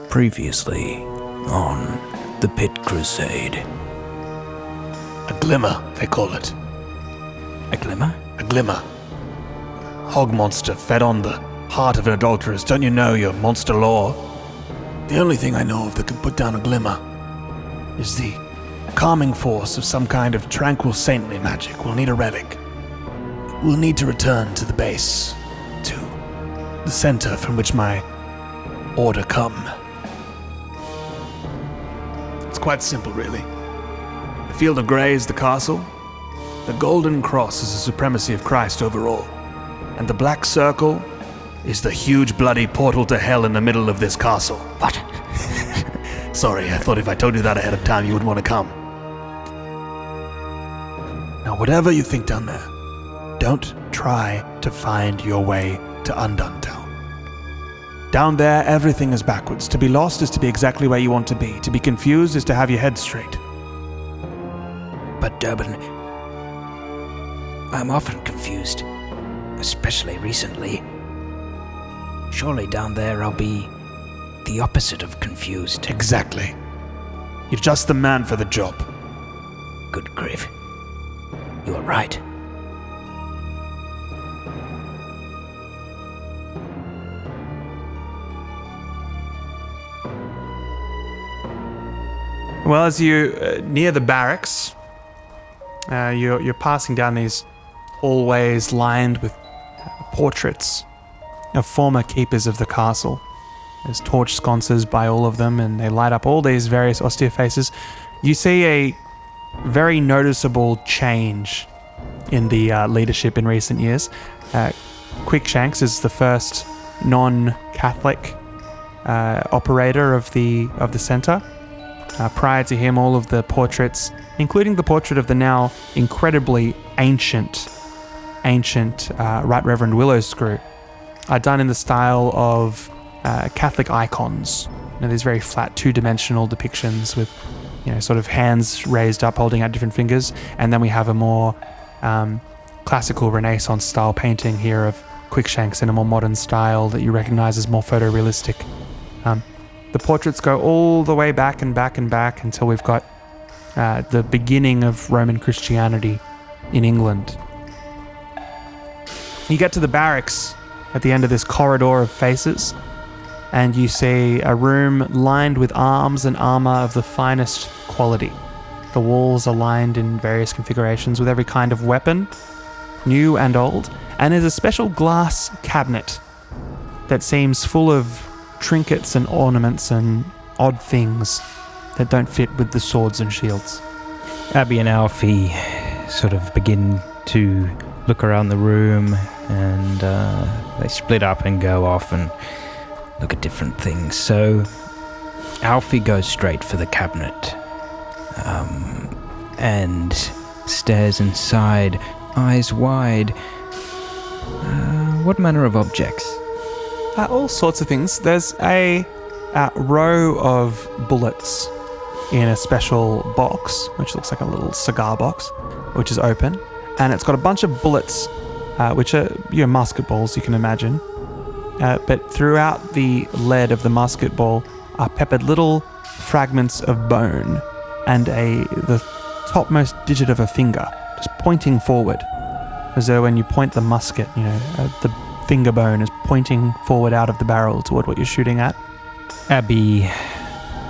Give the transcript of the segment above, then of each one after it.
Previously on the Pit Crusade. A glimmer, they call it. A glimmer? A glimmer. Hog monster fed on the heart of an adulteress. Don't you know your monster lore? The only thing I know of that can put down a glimmer is the calming force of some kind of tranquil saintly magic. We'll need a relic. We'll need to return to the base, to the center from which my order come. It's quite simple, really. The Field of Grey is the castle. The Golden Cross is the supremacy of Christ over all. And the Black Circle is the huge bloody portal to hell in the middle of this castle. What? Sorry, I thought if I told you that ahead of time, you wouldn't want to come. Now, whatever you think down there, don't try to find your way to Undone Town. Down there, everything is backwards. To be lost is to be exactly where you want to be. To be confused is to have your head straight. But Durban, I'm often confused, especially recently. Surely down there I'll be the opposite of confused. Exactly. You're just the man for the job. Good grief. You are right. Well, as you near the barracks, you're passing down these hallways lined with portraits of former keepers of the castle. There's torch sconces by all of them, and they light up all these various austere faces. You see a very noticeable change in the leadership in recent years. Quickshanks is the first non-Catholic operator of the center. Prior to him, all of the portraits, including the portrait of the now incredibly ancient Right Reverend Willowscrew, are done in the style of Catholic icons. These very flat, two-dimensional depictions with, sort of hands raised up, holding out different fingers. And then we have a more classical Renaissance-style painting here of Quickshanks in a more modern style that you recognize as more photorealistic. The portraits go all the way back and back and back until we've got the beginning of Roman Christianity in England. You get to the barracks at the end of this corridor of faces, and you see a room lined with arms and armor of the finest quality. The walls are lined in various configurations with every kind of weapon, new and old, and there's a special glass cabinet that seems full of trinkets and ornaments and odd things that don't fit with the swords and shields. Abby and Alfie sort of begin to look around the room, and they split up and go off and look at different things. So Alfie goes straight for the cabinet and stares inside, eyes wide. What manner of objects? All sorts of things. There's a row of bullets in a special box, which looks like a little cigar box, which is open. And it's got a bunch of bullets, which are musket balls, you can imagine. But throughout the lead of the musket ball are peppered little fragments of bone and the topmost digit of a finger, just pointing forward. As though when you point the musket, the finger bone is pointing forward out of the barrel toward what you're shooting at. Abby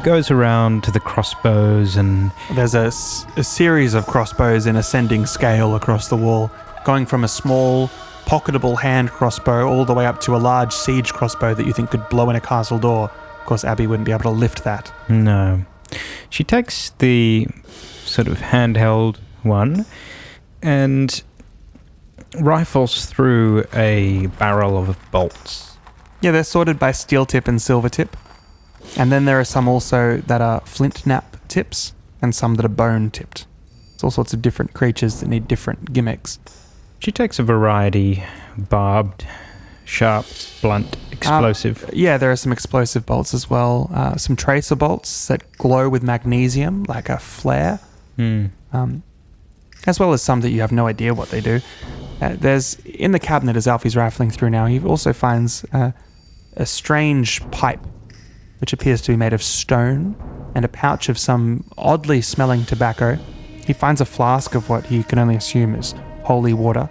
goes around to the crossbows, and there's a series of crossbows in ascending scale across the wall, going from a small, pocketable hand crossbow all the way up to a large siege crossbow that you think could blow in a castle door. Of course, Abby wouldn't be able to lift that. No. She takes the sort of handheld one and rifles through a barrel of bolts. Yeah, they're sorted by steel tip and silver tip. And then there are some also that are flint knap tips and some that are bone tipped. It's all sorts of different creatures that need different gimmicks. She takes a variety: barbed, sharp, blunt, explosive. There are some explosive bolts as well. Some tracer bolts that glow with magnesium, like a flare. As well as some that you have no idea what they do. There's, in the cabinet as Alfie's rifling through now, he also finds a strange pipe which appears to be made of stone, and a pouch of some oddly smelling tobacco. He finds a flask of what he can only assume is holy water.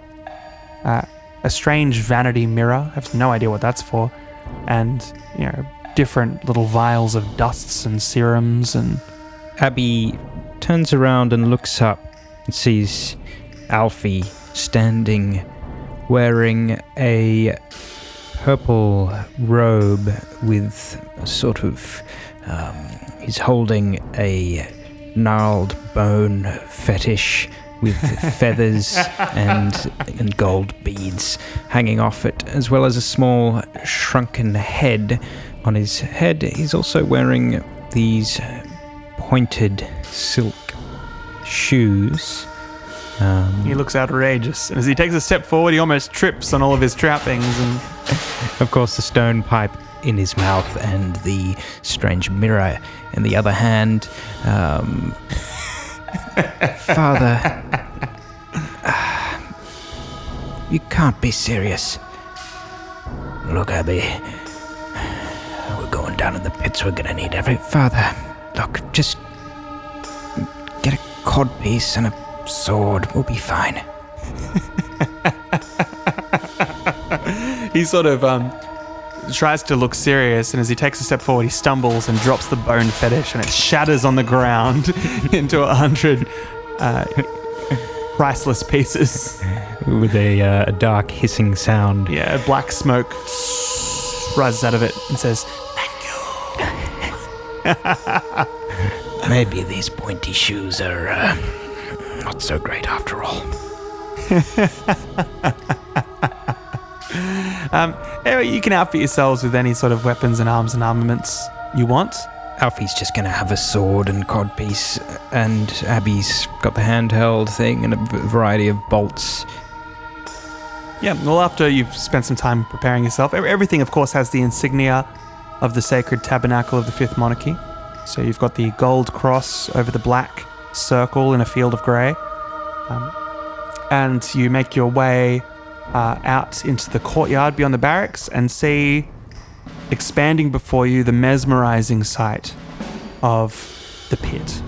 A strange vanity mirror, I have no idea what that's for, and, different little vials of dusts and serums and... Abby turns around and looks up and sees Alfie standing wearing a purple robe with a sort of... he's holding a gnarled bone fetish with feathers and gold beads hanging off it, as well as a small shrunken head. On his head, he's also wearing these pointed silk shoes. He looks outrageous, and as he takes a step forward, he almost trips on all of his trappings. And of course, the stone pipe in his mouth and the strange mirror in the other hand. Father, you can't be serious. Look, Abby, we're going down in the pits. We're gonna need every... Father, look, just get a codpiece and a sword. We'll be fine. he sort of tries to look serious, and as he takes a step forward, he stumbles and drops the bone fetish, and it shatters on the ground into 100 priceless pieces. With a dark hissing sound. Yeah, black smoke rises out of it and says, Maybe these pointy shoes are not so great after all. Anyway, you can outfit yourselves with any sort of weapons and arms and armaments you want. Alfie's just going to have a sword and codpiece, and Abby's got the handheld thing and a variety of bolts. Yeah, well, after you've spent some time preparing yourself, everything, of course, has the insignia of the sacred tabernacle of the Fifth Monarchy. So you've got the gold cross over the black circle in a field of grey. And you make your way out into the courtyard beyond the barracks and see, expanding before you, the mesmerizing sight of the pit.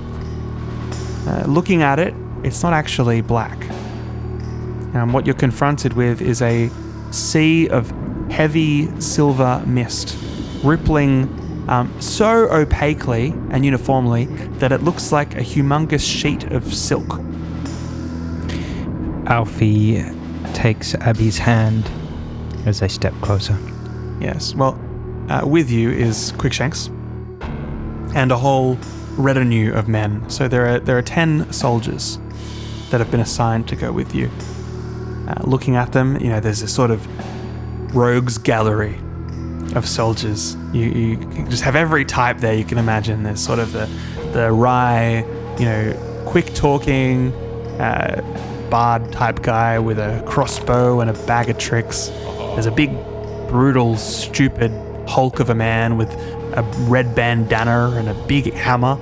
Looking at it, it's not actually black. What you're confronted with is a sea of heavy silver mist, rippling so opaquely and uniformly that it looks like a humongous sheet of silk. Alfie takes Abby's hand as they step closer. Yes, well, with you is Quickshanks and a whole retinue of men. So there are 10 soldiers that have been assigned to go with you. Looking at them, there's a sort of rogues gallery of soldiers. You just have every type there you can imagine. There's sort of the wry, quick talking, bard type guy with a crossbow and a bag of tricks. There's a big, brutal, stupid hulk of a man with a red bandana and a big hammer.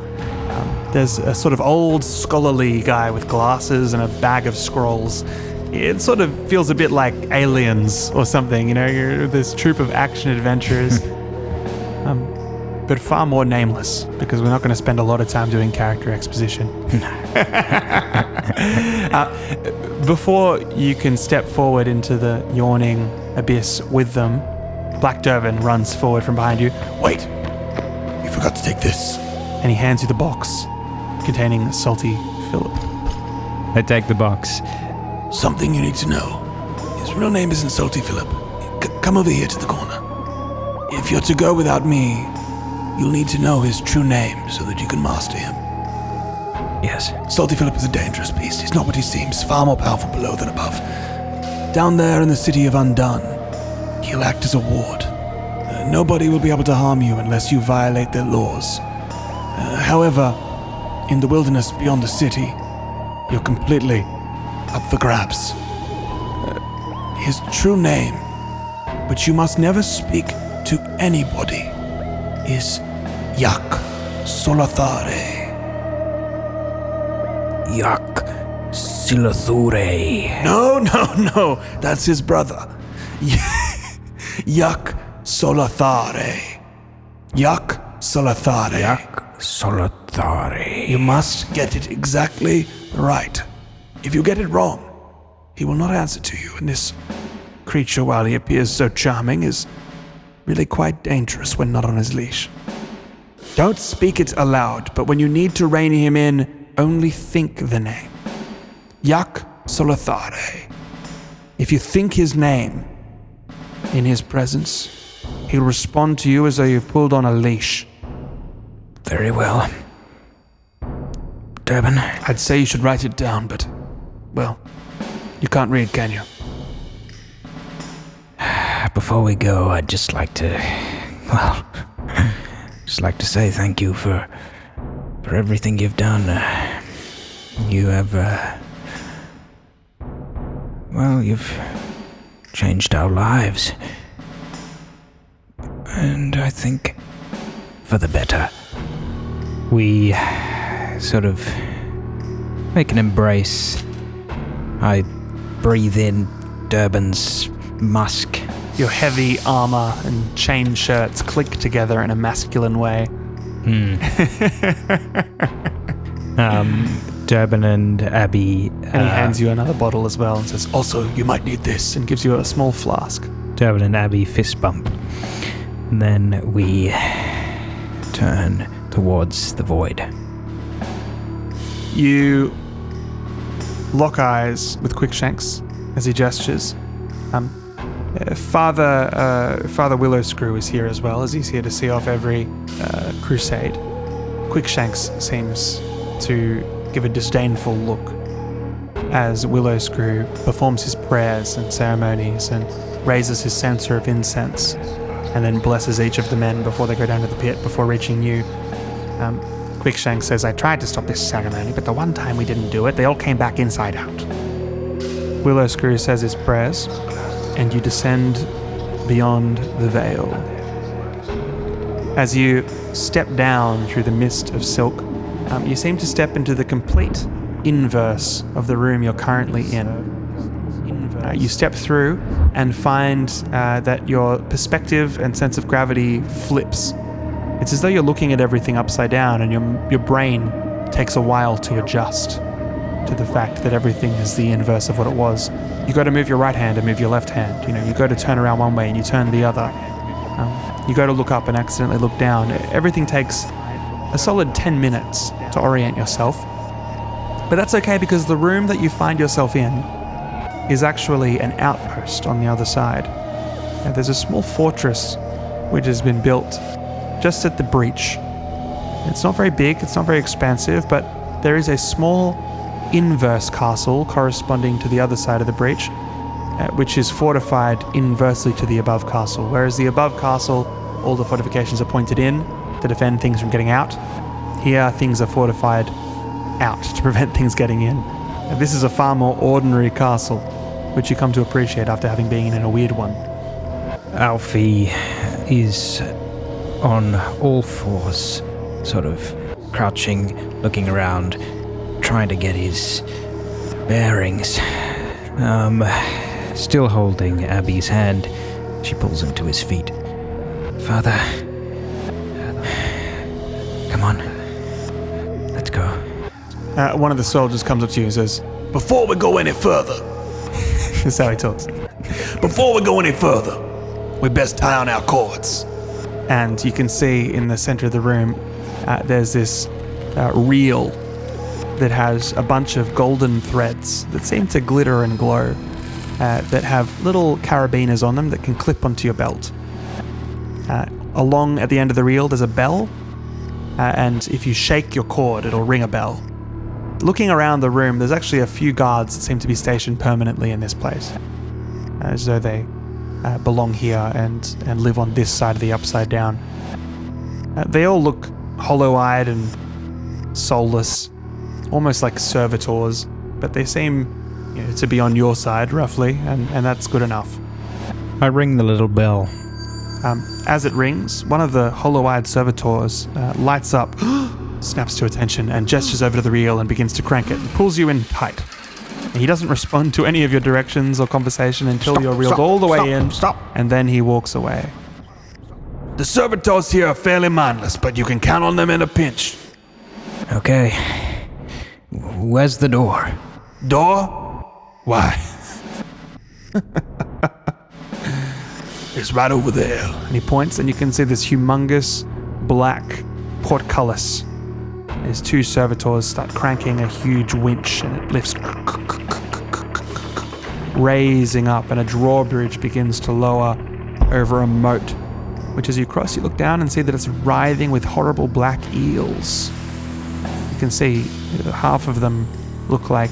There's a sort of old scholarly guy with glasses and a bag of scrolls. It sort of feels a bit like Aliens or something, you're this troop of action adventurers, but far more nameless, because we're not going to spend a lot of time doing character exposition. Before you can step forward into the yawning abyss with them, Black Durban runs forward from behind you. Wait! You forgot to take this. And he hands you the box containing Salty Philip. I take the box. Something you need to know. His real name isn't Salty Philip. Come over here to the corner. If you're to go without me, you'll need to know his true name so that you can master him. Yes. Salty Philip is a dangerous beast. He's not what he seems. Far more powerful below than above. Down there in the city of Undone, he'll act as a ward. Nobody will be able to harm you unless you violate their laws. However, in the wilderness beyond the city, you're completely up for grabs. His true name, which you must never speak to anybody, is Yak Solathare. Yak Silathure. No, that's his brother. Yak Solathare. Yak Solathare. Yak Solathare. You must get it exactly right. If you get it wrong, he will not answer to you, and this creature, while he appears so charming, is really quite dangerous when not on his leash. Don't speak it aloud, but when you need to rein him in, only think the name. Yak Solathare. If you think his name in his presence, he'll respond to you as though you've pulled on a leash. Very well. Durban. I'd say you should write it down, but, well, you can't read, can you? Before we go, I'd just like to, say thank you for everything you've done. You have, you've changed our lives. And I think for the better. We sort of make an embrace. I breathe in Durban's musk. Your heavy armor and chain shirts click together in a masculine way. Durban and Abby... And he hands you another bottle as well and says, also, you might need this, and gives you a small flask. Durban and Abby fist bump. And then we turn towards the void. You lock eyes with Quickshanks as he gestures. Father Willowscrew is here as well, as he's here to see off every crusade. Quickshanks seems to give a disdainful look as Willowscrew performs his prayers and ceremonies and raises his censer of incense and then blesses each of the men before they go down to the pit before reaching you. Quickshanks says, I tried to stop this ceremony, but the one time we didn't do it, they all came back inside out. Willowscrew says his prayers, and you descend beyond the veil. As you step down through the mist of silk, you seem to step into the complete inverse of the room you're currently in. You step through and find that your perspective and sense of gravity flips. It's as though you're looking at everything upside down, and your brain takes a while to adjust to the fact that everything is the inverse of what it was. You go to move your right hand and move your left hand. You go to turn around one way and you turn the other. You go to look up and accidentally look down. Everything takes a solid 10 minutes to orient yourself. But that's okay, because the room that you find yourself in is actually an outpost on the other side. There's a small fortress which has been built just at the breach. It's not very big, it's not very expansive, but there is a small inverse castle corresponding to the other side of the breach, which is fortified inversely to the above castle. Whereas the above castle, all the fortifications are pointed in to defend things from getting out. Here, things are fortified out to prevent things getting in. And this is a far more ordinary castle, which you come to appreciate after having been in a weird one. Alfie is on all fours, sort of crouching, looking around, trying to get his bearings. Still holding Abby's hand, she pulls him to his feet. Father, come on, let's go. One of the soldiers comes up to you and says, Before we go any further, this is how he talks. before we go any further, we best tie on our cords. And you can see in the center of the room, there's this reel that has a bunch of golden threads that seem to glitter and glow, that have little carabiners on them that can clip onto your belt. Along at the end of the reel, there's a bell, and if you shake your cord, it'll ring a bell. Looking around the room, there's actually a few guards that seem to be stationed permanently in this place, as though they belong here and live on this side of the Upside Down. They all look hollow-eyed and soulless, almost like servitors, but they seem to be on your side, roughly, and that's good enough. I ring the little bell. As it rings, one of the hollow-eyed servitors lights up, snaps to attention, and gestures over to the reel and begins to crank it and pulls you in tight. And he doesn't respond to any of your directions or conversation until you're reeled all the way in. Stop. And then he walks away. The servitors here are fairly mindless, but you can count on them in a pinch. Okay. Where's the door? Door? Why? It's right over there. And he points, and you can see this humongous black portcullis. His two servitors start cranking a huge winch, and it lifts, raising up, and a drawbridge begins to lower over a moat, which as you cross, you look down and see that it's writhing with horrible black eels. You can see half of them look like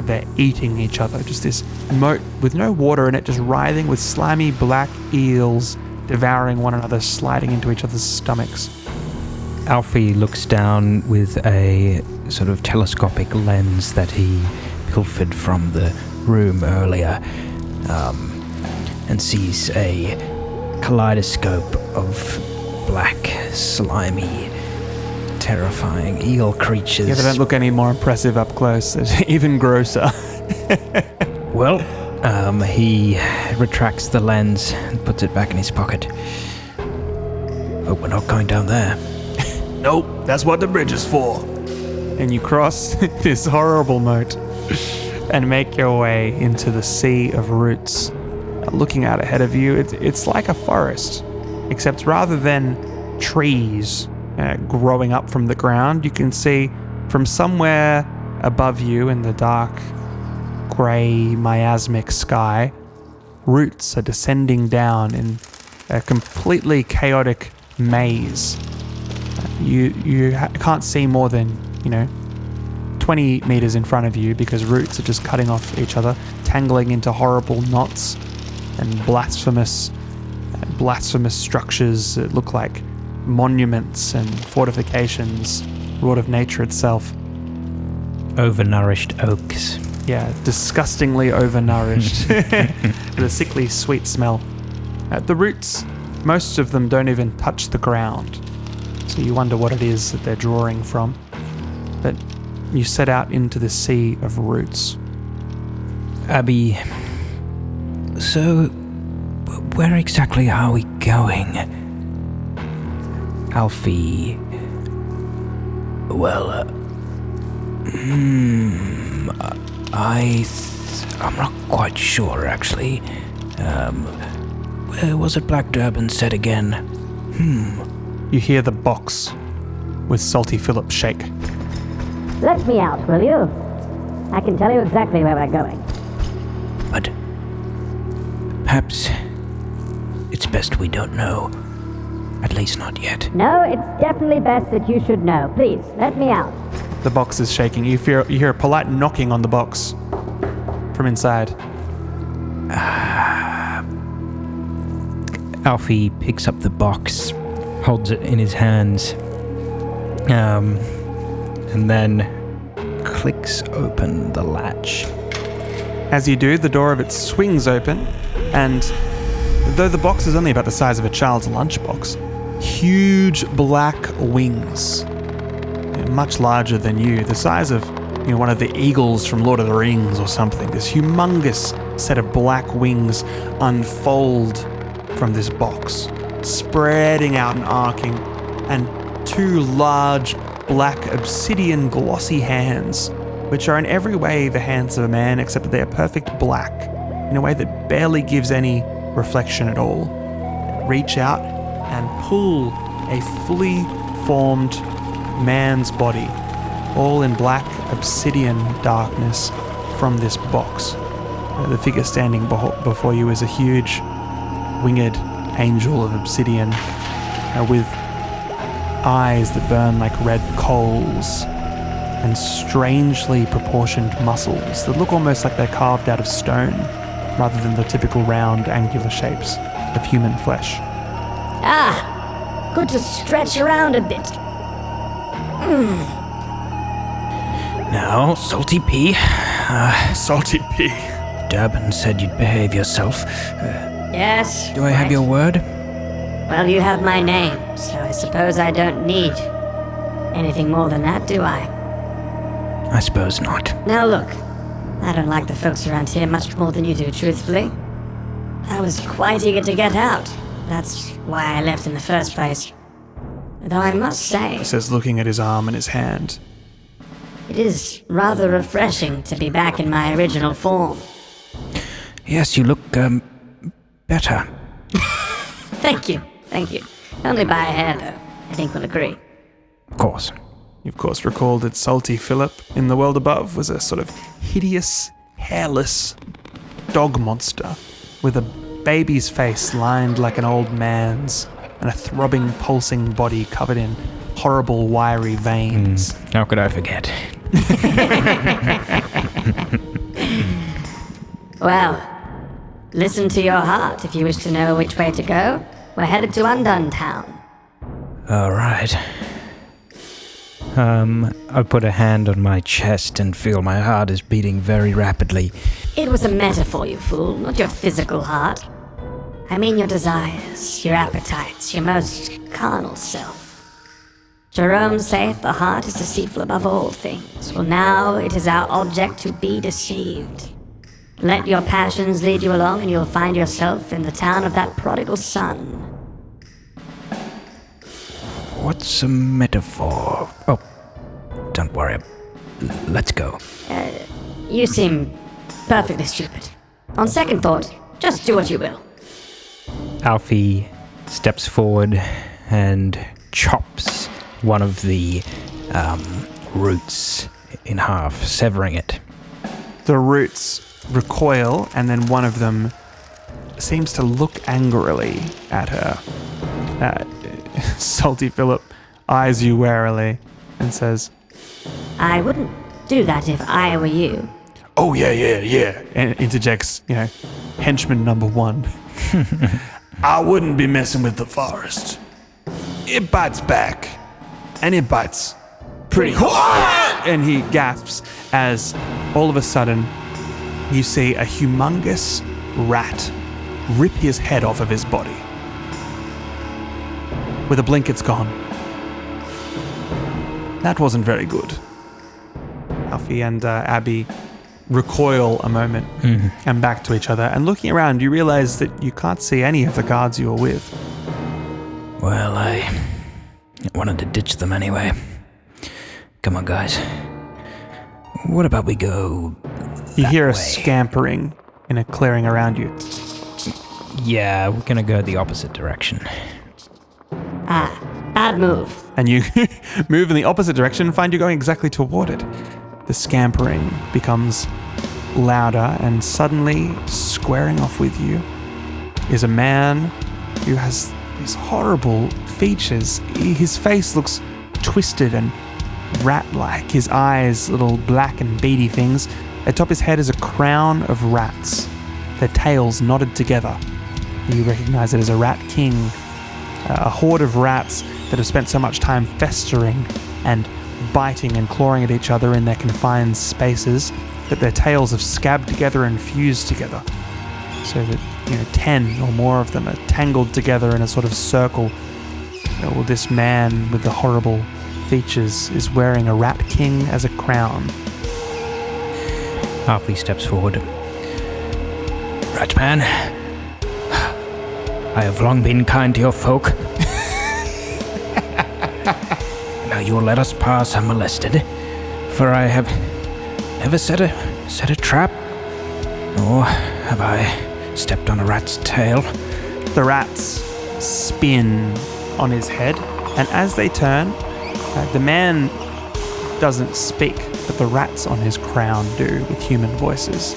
they're eating each other. Just this moat with no water in it, just writhing with slimy black eels, devouring one another, sliding into each other's stomachs. Alfie looks down with a sort of telescopic lens that he pilfered from the room earlier, and sees a kaleidoscope of black, slimy, terrifying eel creatures. Yeah, they don't look any more impressive up close. They're even grosser. Well, he retracts the lens and puts it back in his pocket. Hope we're not going down there. Nope, that's what the bridge is for. And you cross this horrible moat and make your way into the sea of roots. Looking out ahead of you, it's like a forest, except rather than trees growing up from the ground, you can see from somewhere above you in the dark, grey, miasmic sky, roots are descending down in a completely chaotic maze. You can't see more than, 20 meters in front of you because roots are just cutting off each other, tangling into horrible knots and blasphemous structures that look like monuments and fortifications wrought of nature itself. Overnourished oaks. Yeah, disgustingly overnourished with a sickly sweet smell. The roots, most of them don't even touch the ground, so you wonder what it is that they're drawing from. But you set out into the sea of roots. Abby, so where exactly are we going? Alfie. Well, I'm not quite sure, actually. Where was it Black Durban said again? You hear the box with Salty Philip shake. Let me out, will you? I can tell you exactly where we're going. But perhaps it's best we don't know. At least not yet. No, it's definitely best that you should know. Please, let me out. The box is shaking. You hear a polite knocking on the box from inside. Alfie picks up the box, holds it in his hands, and then clicks open the latch. As you do, the door of it swings open, and though the box is only about the size of a child's lunchbox, huge black wings, much larger than you, the size of one of the eagles from Lord of the Rings or something. This humongous set of black wings unfold from this box, spreading out and arcing, and two large black obsidian glossy hands, which are in every way the hands of a man except that they are perfect black, in a way that barely gives any reflection at all, reach out and pull a fully formed man's body, all in black obsidian darkness, from this box. The figure standing before you is a huge winged angel of obsidian with eyes that burn like red coals and strangely proportioned muscles that look almost like they're carved out of stone rather than the typical round, angular shapes of human flesh. Ah, good to stretch around a bit. Now, Salty P. Salty P. Durban said you'd behave yourself. Yes. Do I have your word? Well, you have my name, so I suppose I don't need anything more than that, do I? I suppose not. Now look, I don't like the folks around here much more than you do, truthfully. I was quite eager to get out, That's why I left in the first place. Though I must say, He says, looking at his arm and his hand. it is rather refreshing to be back in my original form. Yes, you look, better. Thank you. Only by a hair, though. I think we'll agree. Of course. You, of course, recall that Salty Philip in the world above was a sort of hideous, hairless dog monster with a baby's face lined like an old man's and a throbbing, pulsing body covered in horrible, wiry veins. How could I forget? Well, listen to your heart if you wish to know which way to go. We're headed to Undone Town. All right. I put a hand on my chest and feel my heart is beating very rapidly. It was a metaphor, you fool, not your physical heart. I mean your desires, your appetites, your most carnal self. Jerome saith the heart is deceitful above all things. Well, now it is our object to be deceived. Let your passions lead you along and you'll find yourself in the town of that prodigal son. What's a metaphor? Oh, don't worry. Let's go. You seem perfectly stupid. On second thought, just do what you will. Alfie steps forward and chops one of the roots in half, severing it. The roots recoil, and then one of them seems to look angrily at her. Salty Philip eyes you warily and says, I wouldn't do that if I were you. "Oh, yeah," and interjects, henchman number 1. I wouldn't be messing with the forest. It bites back. And it bites pretty hard. And he gasps as all of a sudden you see a humongous rat rip his head off of his body. With a blink, it's gone. That wasn't very good. Alfie and Abby recoil a moment and back to each other. And looking around, you realize that you can't see any of the guards you were with. Well, I wanted to ditch them anyway. Come on, guys. What about we go You that hear a way? scampering in a clearing around you. Yeah, we're gonna go the opposite direction. Bad move. And you move in the opposite direction and find you going exactly toward it. The scampering becomes louder, and suddenly, squaring off with you, is a man who has these horrible features. His face looks twisted and rat-like. His eyes, little black and beady things. Atop his head is a crown of rats, their tails knotted together. You recognize it as a rat king, a horde of rats that have spent so much time festering and biting and clawing at each other in their confined spaces that their tails have scabbed together and fused together, so that 10 or more of them are tangled together in a sort of circle. Well, this man with the horrible features is wearing a rat king as a crown. Alfie steps forward. Ratman, I have long been kind to your folk. Now you will let us pass unmolested, for I have never set a trap, nor have I stepped on a rat's tail. The rats spin on his head, and as they turn, the man doesn't speak, but the rats on his crown do with human voices.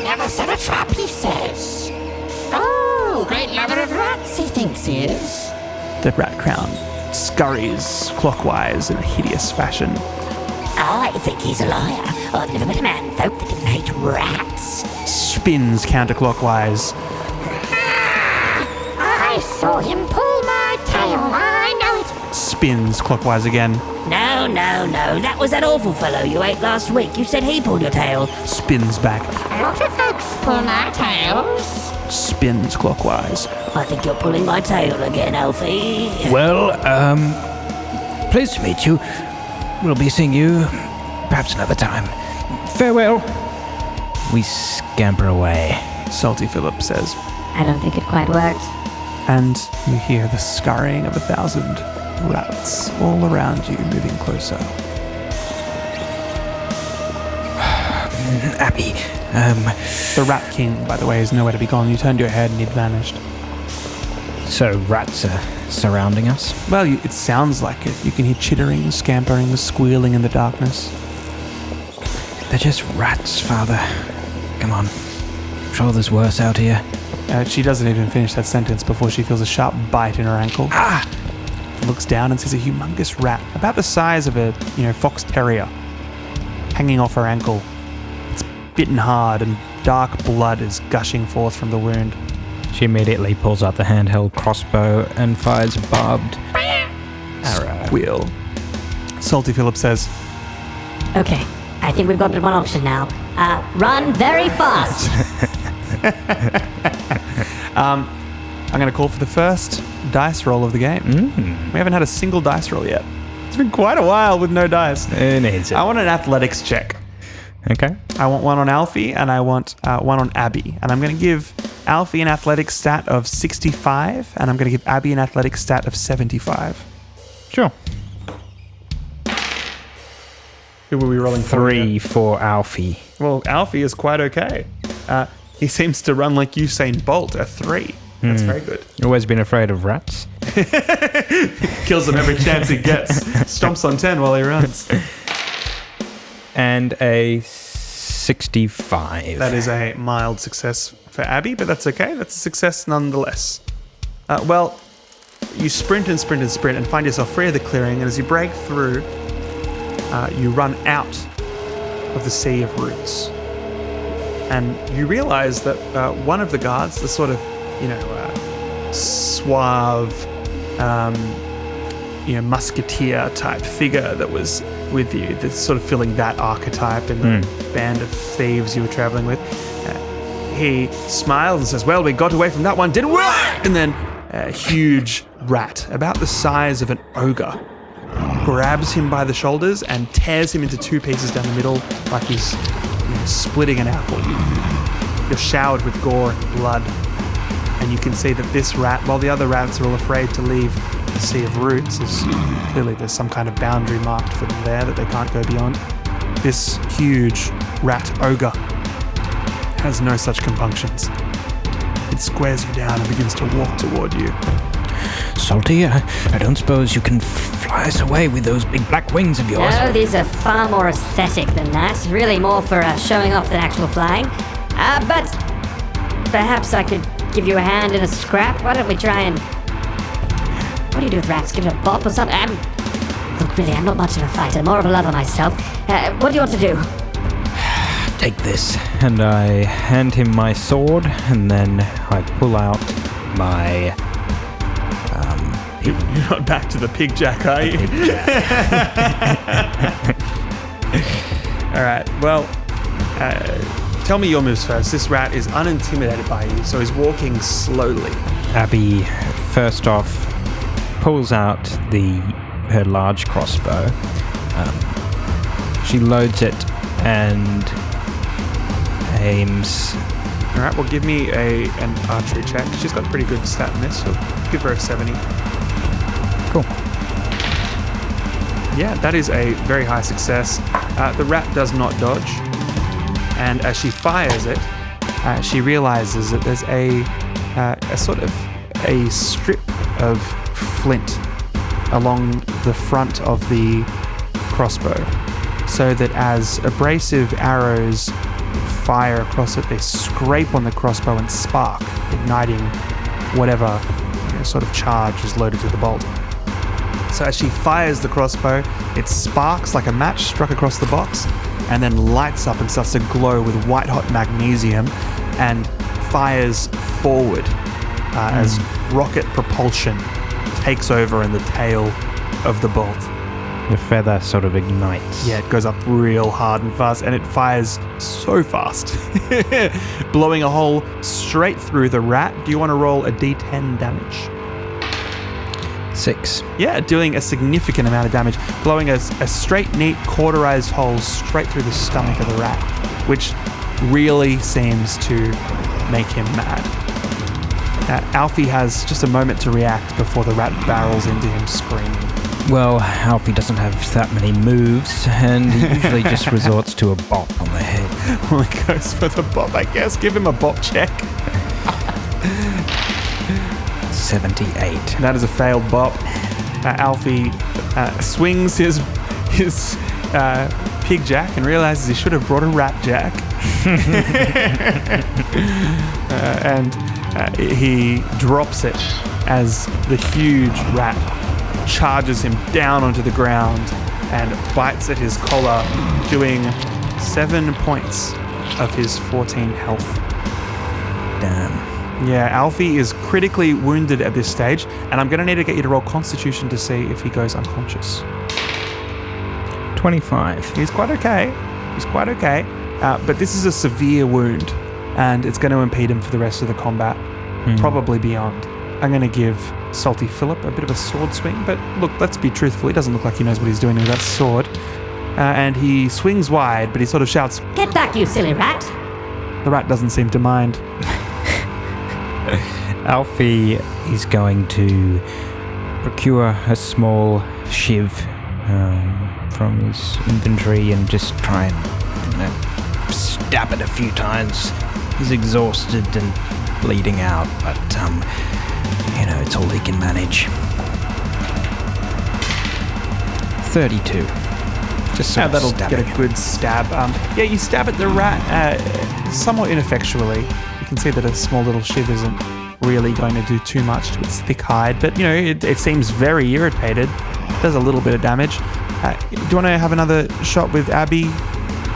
Never set a trap, he says. Oh, great lover of rats, he thinks he is. The rat crown scurries clockwise in a hideous fashion. I think he's a liar. I've never met a man folk that didn't hate rats. Spins counterclockwise. I saw him pull my tail. I know it. Spins clockwise again. No. That was that awful fellow you ate last week. You said he pulled your tail. Spins back. A lot of folks pull my tails. Spins clockwise. I think you're pulling my tail again, Alfie. Well, pleased to meet you. We'll be seeing you perhaps another time. Farewell. We scamper away. Salty Philip says. I don't think it quite worked. And you hear the scurrying of 1,000 rats all around you, moving closer. Abby, The Rat King, by the way, is nowhere to be gone. You turned your head and he'd vanished. So rats are surrounding us. Well, it sounds like it. You can hear chittering, scampering, squealing in the darkness. they're just rats, Father. Come on. I'm sure there's worse out here. She doesn't even finish that sentence before she feels a sharp bite in her ankle. Ah! Looks down and sees a humongous rat, about the size of a, fox terrier, hanging off her ankle. It's bitten hard and dark blood is gushing forth from the wound. She immediately pulls out the handheld crossbow and fires a barbed arrow. Squeal. Salty Philip says, Okay, I think we've got one option now. Run very fast! I'm going to call for the first dice roll of the game. We haven't had a single dice roll yet. It's been quite a while with no dice. It needs it. I want an athletics check. Okay. I want one on Alfie and I want one on Abby. And I'm going to give Alfie an athletics stat of 65 and I'm going to give Abby an athletics stat of 75. Sure. Who were we rolling for? 3 for Alfie. Well, Alfie is quite okay. He seems to run like Usain Bolt, a 3. That's very good. Always been afraid of rats. Kills him every chance he gets. Stomps on 10 while he runs. And a 65. That is a mild success for Abby, but that's okay. That's a success nonetheless. Well, you sprint and sprint and sprint and find yourself free of the clearing, and as you break through, you run out of the sea of roots. And you realize that one of the guards, the sort of, suave, musketeer type figure that was with you, that's sort of filling that archetype in the band of thieves you were traveling with, he smiles and says, well, we got away from that one, didn't we? And then a huge rat, about the size of an ogre, grabs him by the shoulders and tears him into 2 pieces down the middle like he's splitting an apple. You're showered with gore and blood, and you can see that this rat, while the other rats are all afraid to leave the Sea of Roots, is clearly there's some kind of boundary marked for them there that they can't go beyond. This huge rat ogre has no such compunctions. It squares you down and begins to walk toward you. Salty, I don't suppose you can fly us away with those big black wings of yours? No, these are far more aesthetic than that. Really more for showing off than actual flying. But perhaps I could give you a hand in a scrap. Why don't we try and... What do you do with rats? Give it a bop or something? Look, really, I'm not much of a fighter. More of a lover myself. What do you want to do? Take this. And I hand him my sword, and then I pull out my... You're not back to the pig jack, are you? All right, well, tell me your moves first. This rat is unintimidated by you, so he's walking slowly. Abby, first off, pulls out her large crossbow. She loads it and aims. All right, well, give me an archery check. She's got a pretty good stat in this, so give her a 70. Cool. Yeah, that is a very high success. The rat does not dodge, and as she fires it, she realizes that there's a sort of a strip of flint along the front of the crossbow, so that as abrasive arrows fire across it, they scrape on the crossbow and spark, igniting whatever sort of charge is loaded to the bolt. So as she fires the crossbow, it sparks like a match struck across the box, and then lights up and starts to glow with white-hot magnesium, and fires forward as rocket propulsion takes over in the tail of the bolt. The feather sort of ignites. Yeah, it goes up real hard and fast, and it fires so fast, blowing a hole straight through the rat. Do you want to roll a d10 damage? 6. Yeah, doing a significant amount of damage, blowing a straight, neat, cauterized hole straight through the stomach of the rat, which really seems to make him mad. Alfie has just a moment to react before the rat barrels into him screaming. Well, Alfie doesn't have that many moves, and he usually just resorts to a bop on the head. Well, he goes for the bop, I guess. Give him a bop check. 78. That is a failed bop. Alfie swings his pig jack and realizes he should have brought a rat jack. And he drops it as the huge rat charges him down onto the ground and bites at his collar, doing 7 points of his 14 health. Damn. Yeah, Alfie is critically wounded at this stage, and I'm going to need to get you to roll Constitution to see if he goes unconscious. 25. He's quite okay. But this is a severe wound, and it's going to impede him for the rest of the combat, probably beyond. I'm going to give Salty Philip a bit of a sword swing, but look, let's be truthful. He doesn't look like he knows what he's doing with that sword. And he swings wide, but he sort of shouts, Get back, you silly rat! The rat doesn't seem to mind. Alfie is going to procure a small shiv from his inventory and just try and stab it a few times. He's exhausted and bleeding out, but it's all he can manage. 32. Just sort of That'll stabbing. get a good stab. You stab at the rat somewhat ineffectually. You can see that a small little shiv isn't really going to do too much to its thick hide, but it seems very irritated. Does a little bit of damage. Do you want to have another shot with Abby?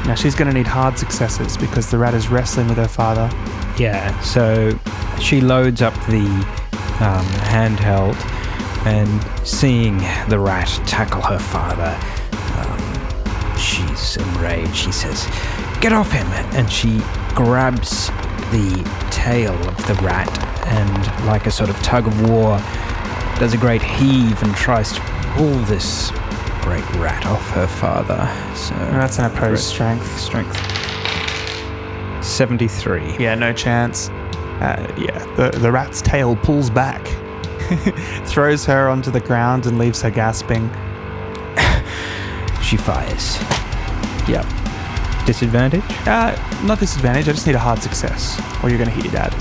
Now she's going to need hard successes because the rat is wrestling with her father. Yeah, so she loads up the handheld, and seeing the rat tackle her father, she's enraged. She says, "Get off him!" And she grabs the tail of the rat and, like a sort of tug of war, does a great heave and tries to pull this great rat off her father. So That's an opposed strength. 73. Yeah, no chance. The rat's tail pulls back, throws her onto the ground and leaves her gasping. She fires. Yep. Disadvantage? Not disadvantage, I just need a hard success, or you're going to hit your dad.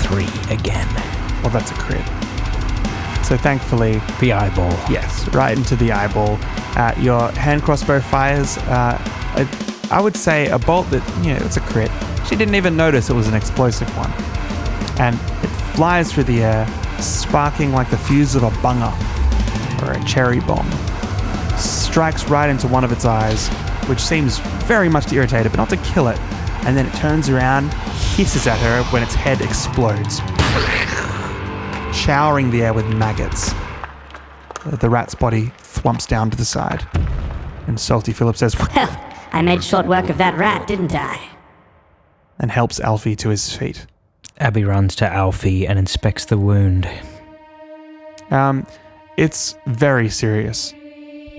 3 again. Well, that's a crit. So thankfully, The eyeball. yes, right into the eyeball. Your hand crossbow fires, I would say a bolt that, it's a crit. She didn't even notice it was an explosive one. And it flies through the air, sparking like the fuse of a bunger or a cherry bomb. Strikes right into one of its eyes, which seems very much to irritate it, but not to kill it. And then it turns around, hisses at her when its head explodes, showering the air with maggots. The rat's body thwumps down to the side. And Salty Philip says, Well, I made short work of that rat, didn't I? and helps Alfie to his feet. Abby runs to Alfie and inspects the wound. It's very serious.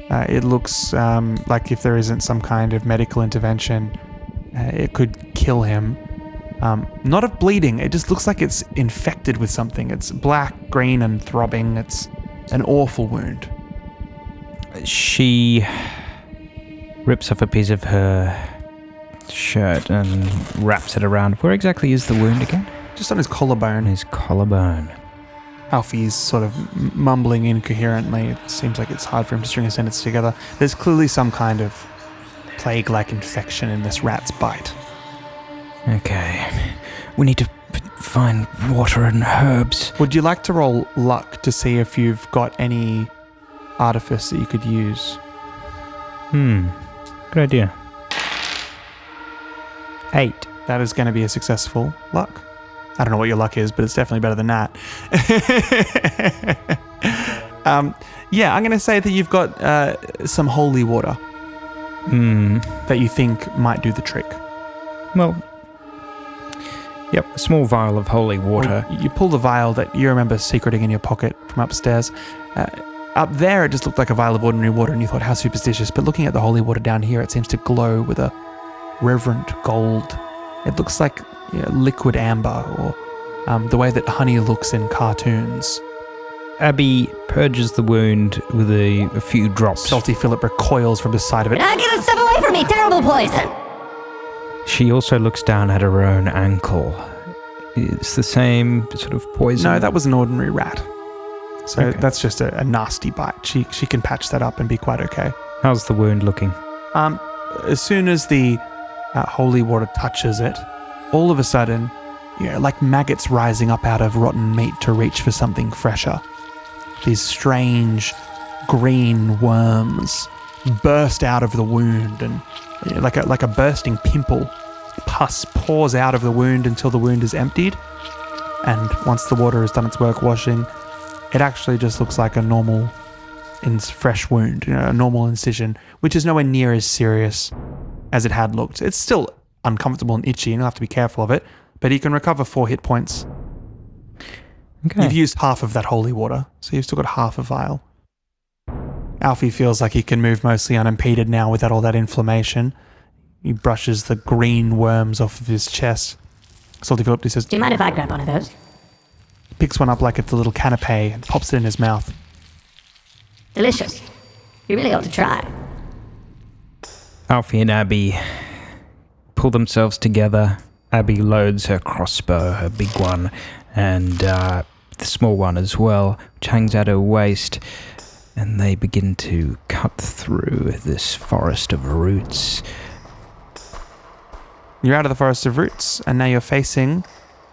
It looks like if there isn't some kind of medical intervention, it could kill him. Not of bleeding, it just looks like it's infected with something. It's black, green, and throbbing. It's an awful wound. She rips off a piece of her shirt and wraps it around. Where exactly is the wound again? Just on his collarbone. His collarbone. Alfie's sort of mumbling incoherently. It seems like it's hard for him to string a sentence together. There's clearly some kind of plague-like infection in this rat's bite. Okay. We need to find water and herbs. Would you like to roll luck to see if you've got any artifice that you could use? Good idea. 8. That is going to be a successful luck. I don't know what your luck is, but it's definitely better than that. I'm going to say that you've got some holy water that you think might do the trick. Well, yep, a small vial of holy water. Well, you pull the vial that you remember secreting in your pocket from upstairs. Up there, it just looked like a vial of ordinary water, and you thought, how superstitious. But looking at the holy water down here, it seems to glow with a reverent gold It looks like liquid amber, or the way that honey looks in cartoons. Abby purges the wound with a few drops. Salty Philip recoils from the side of it. Now get that stuff away from me! Terrible poison! She also looks down at her own ankle. It's the same sort of poison. No, that was an ordinary rat. So Okay. that's just a nasty bite. She can patch that up and be quite okay. How's the wound looking? As soon as the holy water touches it, all of a sudden, like maggots rising up out of rotten meat to reach for something fresher. These strange green worms burst out of the wound, and like a bursting pimple, pus pours out of the wound until the wound is emptied. And once the water has done its work washing, it actually just looks like a normal fresh wound, a normal incision, which is nowhere near as serious as it had looked. It's still uncomfortable and itchy, and you'll have to be careful of it, but he can recover 4 hit points. Okay. You've used half of that holy water, so you've still got half a vial. Alfie feels like he can move mostly unimpeded now without all that inflammation. He brushes the green worms off of his chest. Salty Philip says, Do you mind if I grab one of those? picks one up like it's a little canapé and pops it in his mouth. Delicious. You really ought to try. Alfie and Abby pull themselves together. Abby loads her crossbow, her big one, and the small one as well, which hangs at her waist, and they begin to cut through this forest of roots. You're out of the forest of roots, and now you're facing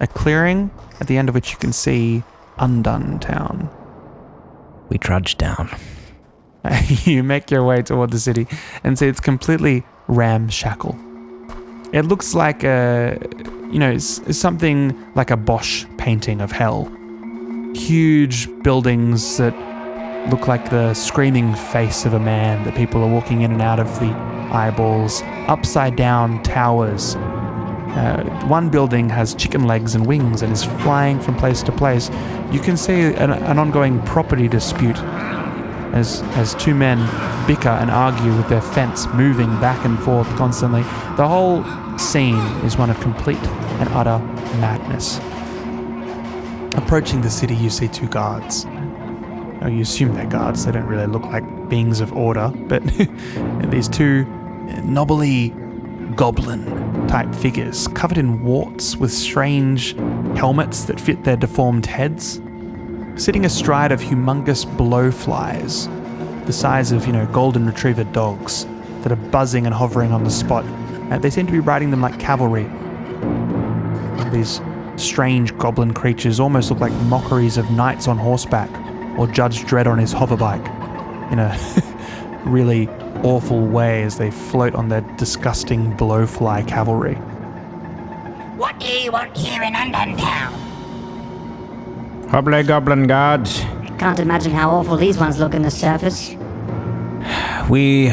a clearing at the end of which you can see Undone Town. We trudge down. You make your way toward the city and see it's completely ramshackle. It looks like it's something like a Bosch painting of hell. Huge buildings that look like the screaming face of a man that people are walking in and out of the eyeballs. Upside down towers. One building has chicken legs and wings and is flying from place to place. You can see an ongoing property dispute as two men bicker and argue with their fence moving back and forth constantly. The whole scene is one of complete and utter madness. Approaching the city, you see 2 guards. Now, you assume they're guards. They don't really look like beings of order, but these 2 knobbly goblin-type figures covered in warts with strange helmets that fit their deformed heads, sitting astride of humongous blowflies, the size of, golden retriever dogs that are buzzing and hovering on the spot. They seem to be riding them like cavalry. And these strange goblin creatures almost look like mockeries of knights on horseback or Judge Dredd on his hoverbike in a really awful way as they float on their disgusting blowfly cavalry. What do you want here in Undone Town? Hobgoblin guards. Can't imagine how awful these ones look on the surface. We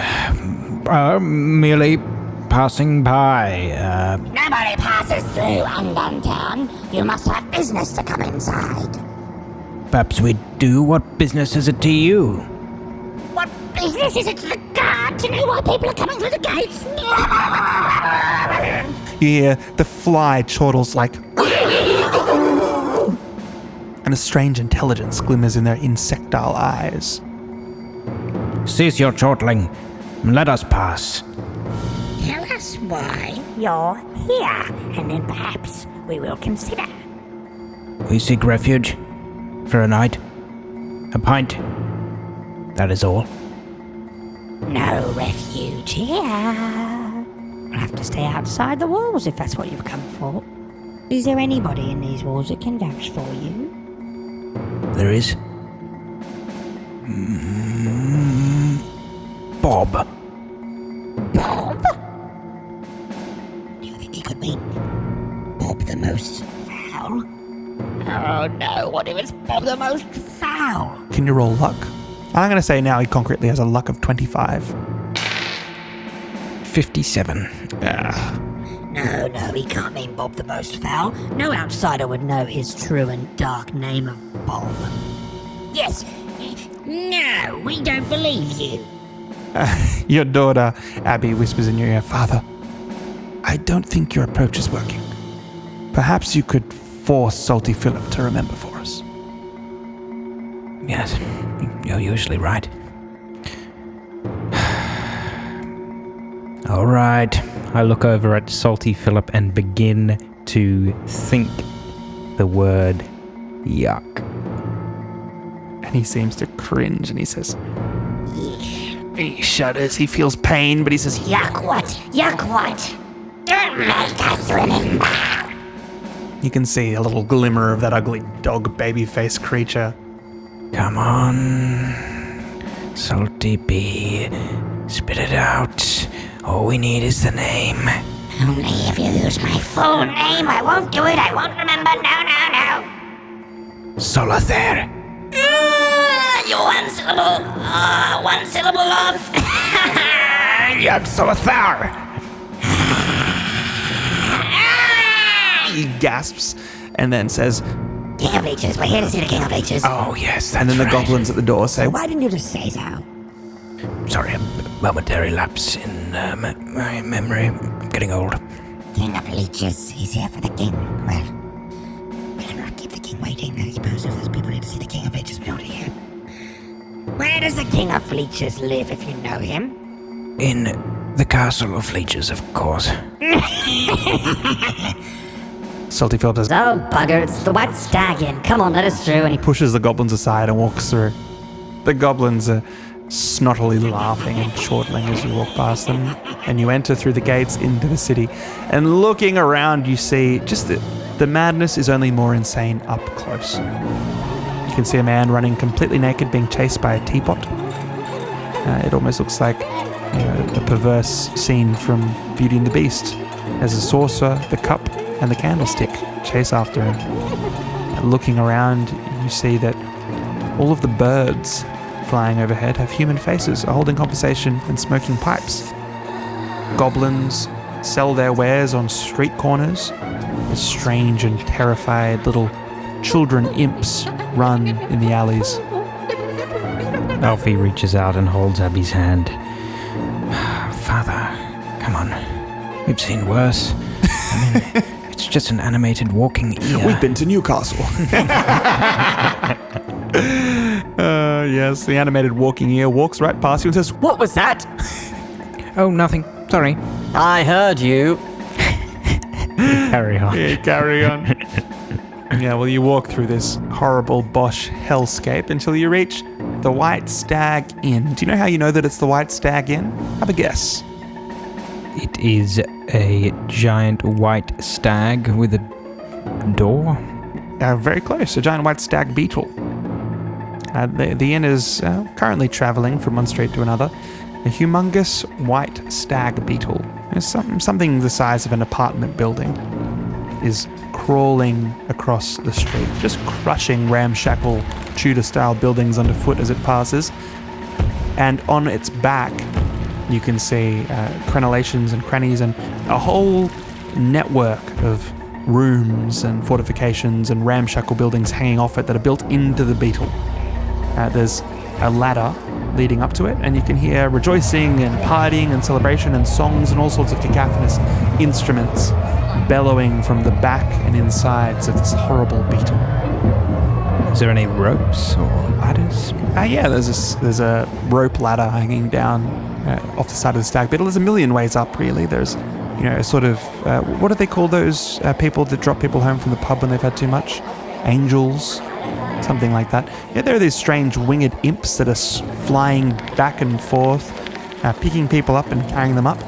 are merely passing by. Nobody passes through Undone Town. You must have business to come inside. Perhaps we do. What business is it to you? What business is it to the guard to know why people are coming through the gates? You hear the fly chortles like and a strange intelligence glimmers in their insectile eyes. Cease your chortling and let us pass. Tell us why you're here, and then perhaps we will consider. We seek refuge for a night. A pint. That is all. No refuge here. We'll have to stay outside the walls if that's what you've come for. Is there anybody in these walls that can vouch for you? There is. Bob. Bob? Do you think he could mean Bob the Most Foul? Oh no, what if it's Bob the Most Foul? Can you roll luck? I'm going to say now he concretely has a luck of 25. 57. No, he can't mean Bob the Most Foul. No outsider would know his true and dark name of Bob. Yes. No, we don't believe you. Your daughter, Abby, whispers in your ear, Father, I I don't think your approach is working. Perhaps you could force Salty Philip to remember for us. Yes, you're usually right. All right. I look over at Salty Philip and begin to think the word yuck. And he seems to cringe and he says, he shudders, he feels pain, but he says, Yuck what? Yuck what? Don't make us remember. You can see a little glimmer of that ugly dog baby face creature. Come on, Salty B, spit it out. All we need is the name. Only if you use my full name, I won't do it. I won't remember. No. Solather. You one syllable off. Yug Solather. He gasps and then says, King of Leeches, we're here to see the King of Leeches. Oh, yes, that's and then the right. goblins at the door say, Why didn't you just say so? Sorry, a momentary lapse in my memory. I'm getting old. King of Leeches, he's here for the king. Well, better not keep the king waiting. I suppose if there's people here to see the King of Leeches, we don't hear. Where does the King of Leeches live, if you know him? In the Castle of Leeches, of course. Salty Philip says, Oh, bugger, it's the White Stag Inn. Come on, let us through. And he pushes the goblins aside and walks through. The goblins are snottily laughing and chortling as you walk past them, and you enter through the gates into the city. And looking around, you see just the madness is only more insane up close. You can see a man running completely naked being chased by a teapot. It almost looks like a perverse scene from Beauty and the Beast, as the saucer, the cup, and the candlestick chase after him. And looking around, you see that all of the birds flying overhead have human faces, are holding conversation and smoking pipes. Goblins sell their wares on street corners as strange and terrified little children imps run in the alleys. Alfie reaches out and holds Abby's hand. Father, come on. We've seen worse. I mean, it's just an animated walking ear. We've been to Newcastle. Yes, the animated walking ear walks right past you and says, What was that? Oh, nothing. Sorry. I heard you. Carry on. Yeah, carry on. Yeah, well, you walk through this horrible Bosch hellscape until you reach the White Stag Inn. Do you know how you know that it's the White Stag Inn? Have a guess. It is a giant white stag with a door. Very close, a giant white stag beetle. The inn is currently traveling from one street to another. A humongous white stag beetle, something the size of an apartment building, is crawling across the street, just crushing ramshackle Tudor-style buildings underfoot as it passes. And on its back, you can see crenellations and crannies and a whole network of rooms and fortifications and ramshackle buildings hanging off it that are built into the beetle. There's a ladder leading up to it, and you can hear rejoicing and partying and celebration and songs and all sorts of cacophonous instruments bellowing from the back and insides of this horrible beetle. Is there any ropes or ladders? Yeah, there's a rope ladder hanging down off the side of the stag beetle. There's a million ways up, really. There's, a sort of, what do they call those people that drop people home from the pub when they've had too much? Angels? Something like that. Yeah, there are these strange winged imps that are flying back and forth, picking people up and carrying them up.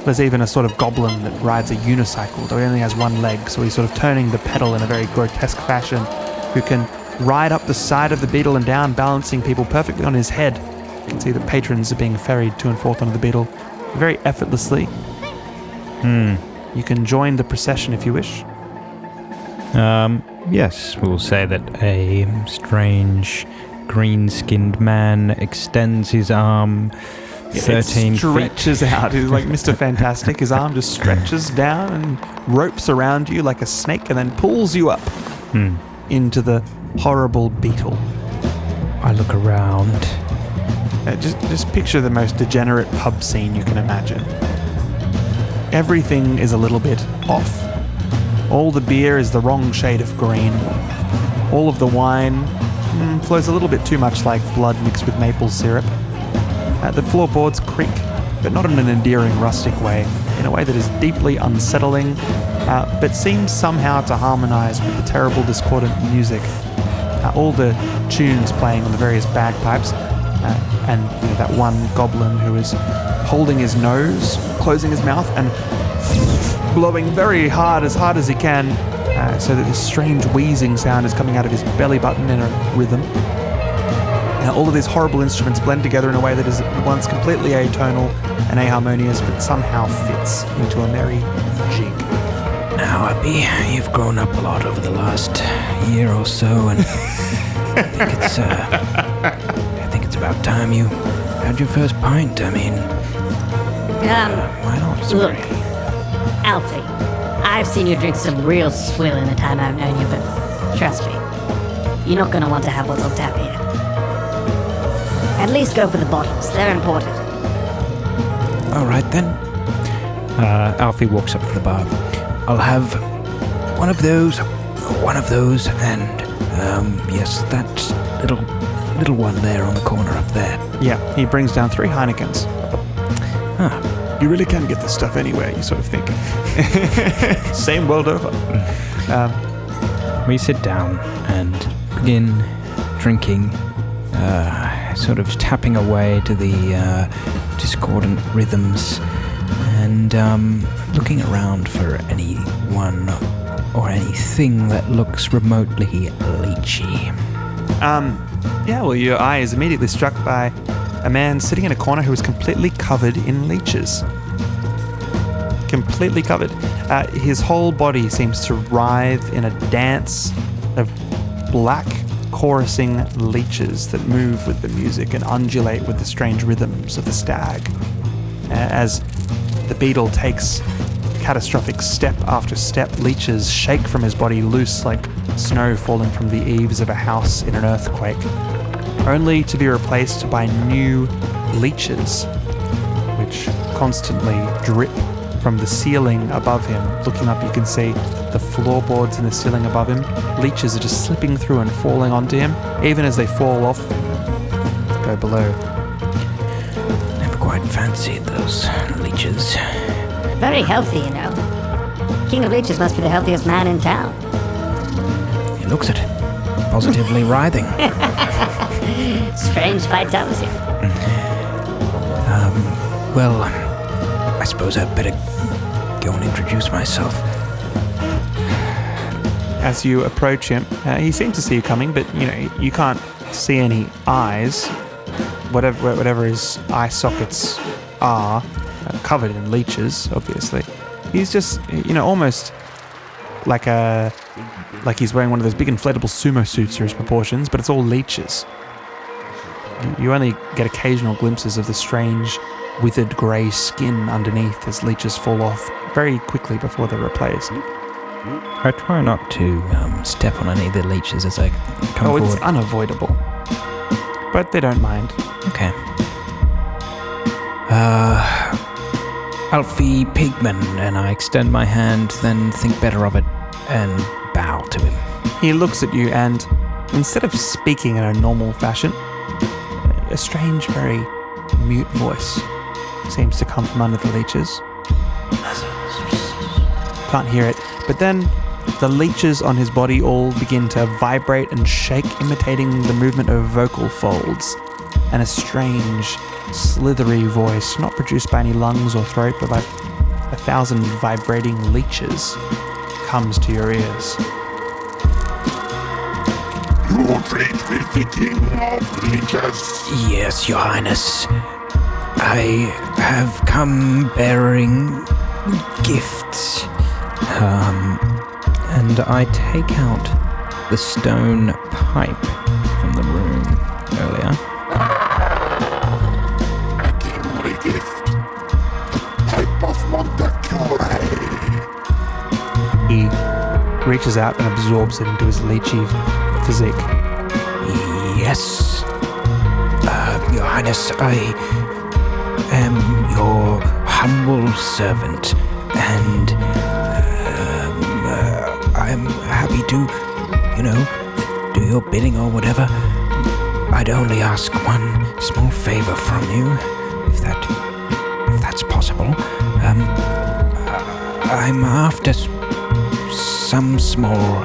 There's even a sort of goblin that rides a unicycle, though he only has one leg, so he's sort of turning the pedal in a very grotesque fashion, who can ride up the side of the beetle and down, balancing people perfectly on his head. You can see the patrons are being ferried to and forth onto the beetle very effortlessly. You can join the procession if you wish. Yes, we'll say that a strange green-skinned man extends his arm 13 it feet. stretches out. He's like Mr. Fantastic. His arm just stretches down and ropes around you like a snake and then pulls you up into the horrible beetle. I look around. Just picture the most degenerate pub scene you can imagine. everything is a little bit off. All the beer is the wrong shade of green. All of the wine flows a little bit too much like blood mixed with maple syrup. The floorboards creak, but not in an endearing rustic way, in a way that is deeply unsettling, but seems somehow to harmonize with the terrible discordant music. All the tunes playing on the various bagpipes, and that one goblin who is holding his nose, closing his mouth, and blowing very hard as he can, so that this strange wheezing sound is coming out of his belly button in a rhythm. Now, all of these horrible instruments blend together in a way that is at once completely atonal and aharmonious, but somehow fits into a merry jig. Now, Abby, you've grown up a lot over the last year or so, and I think it's about time you had your first pint. I mean, why not? Look, Alfie, I've seen you drink some real swill in the time I've known you, but trust me, you're not going to want to have what's on tap here. At least go for the bottles, they're important. All right, then. Alfie walks up to the bar. I'll have one of those, and, yes, that little one there on the corner up there. Yeah, he brings down 3 Heinekens. You really can get this stuff anywhere, you sort of think. Same world over. We sit down and begin drinking, sort of tapping away to the discordant rhythms, and looking around for anyone or anything that looks remotely leechy. Yeah, well, your eye is immediately struck by a man sitting in a corner who is completely covered in leeches. Completely covered. His whole body seems to writhe in a dance of black chorusing leeches that move with the music and undulate with the strange rhythms of the stag. As the beetle takes catastrophic step after step, leeches shake from his body loose like snow falling from the eaves of a house in an earthquake, only to be replaced by new leeches, which constantly drip from the ceiling above him. Looking up, you can see the floorboards in the ceiling above him. Leeches are just slipping through and falling onto him, even as they fall off, go below. Never quite fancied those leeches. Very healthy, you know. King of Leeches must be the healthiest man in town. He looks it. Positively writhing. Strange vitality. Well, I suppose I'd better go and introduce myself. As you approach him, he seems to see you coming, but you can't see any eyes. Whatever his eye sockets are, covered in leeches, obviously. He's just, almost like he's wearing one of those big inflatable sumo suits for his proportions, but it's all leeches. You only get occasional glimpses of the strange, withered grey skin underneath as leeches fall off very quickly before they're replaced. I try not to step on any of the leeches as I come forward. It's unavoidable. But they don't mind. Okay. Alfie Pigman, And I extend my hand, then think better of it, and bow to him. He looks at you and, instead of speaking in a normal fashion, a strange, very mute voice seems to come from under the leeches. Can't hear it. But then the leeches on his body all begin to vibrate and shake, imitating the movement of vocal folds. And a strange, slithery voice, not produced by any lungs or throat, but by 1,000 vibrating leeches, comes to your ears. You treat me the king of leeches. Yes, Your Highness. I have come bearing gifts. And I take out the stone pipe from the room earlier. A kingly gift. Pipe of Montecure. He reaches out and absorbs it into his leechy physique. Yes. Your Highness, I am your humble servant. and I'm happy to, do your bidding or whatever. I'd only ask one small favor from you, if that's possible. I'm after some small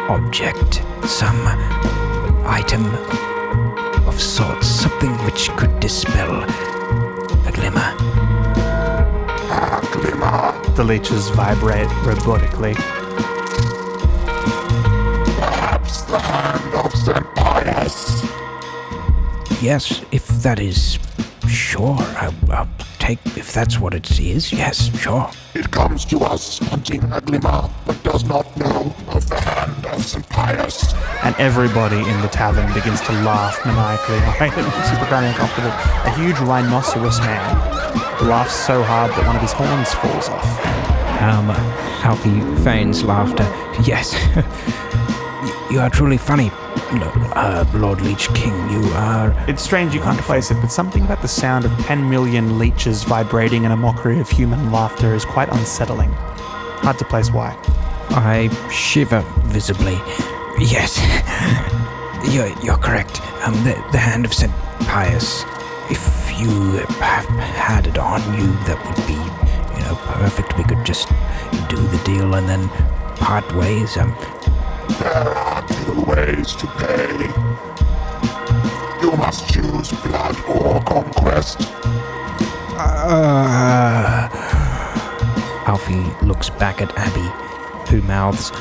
object, some item of sorts, something which could dispel a glimmer. A glimmer. The leeches vibrate robotically. Perhaps the hand of St. Pius. Yes, if that is... Sure, I'll take... If that's what it is, yes, sure. It comes to us hunting a glimmer, but does not know of the hand of St. Pius. And everybody in the tavern begins to laugh maniacally. Right? Super kind of uncomfortable. A huge rhinoceros man laughs so hard that one of his horns falls off. Alfie feigns laughter. Yes. You are truly funny, Lord Leech King. You are... It's strange, you can't place it, but something about the sound of 10 million leeches vibrating in a mockery of human laughter is quite unsettling. Hard to place why. I shiver visibly. Yes. You're correct. The hand of St. Pius. If you have had it on you, that would be, perfect. We could just do the deal and then part ways. There are two ways to pay. You must choose blood or conquest. Alfie looks back at Abby, who mouths,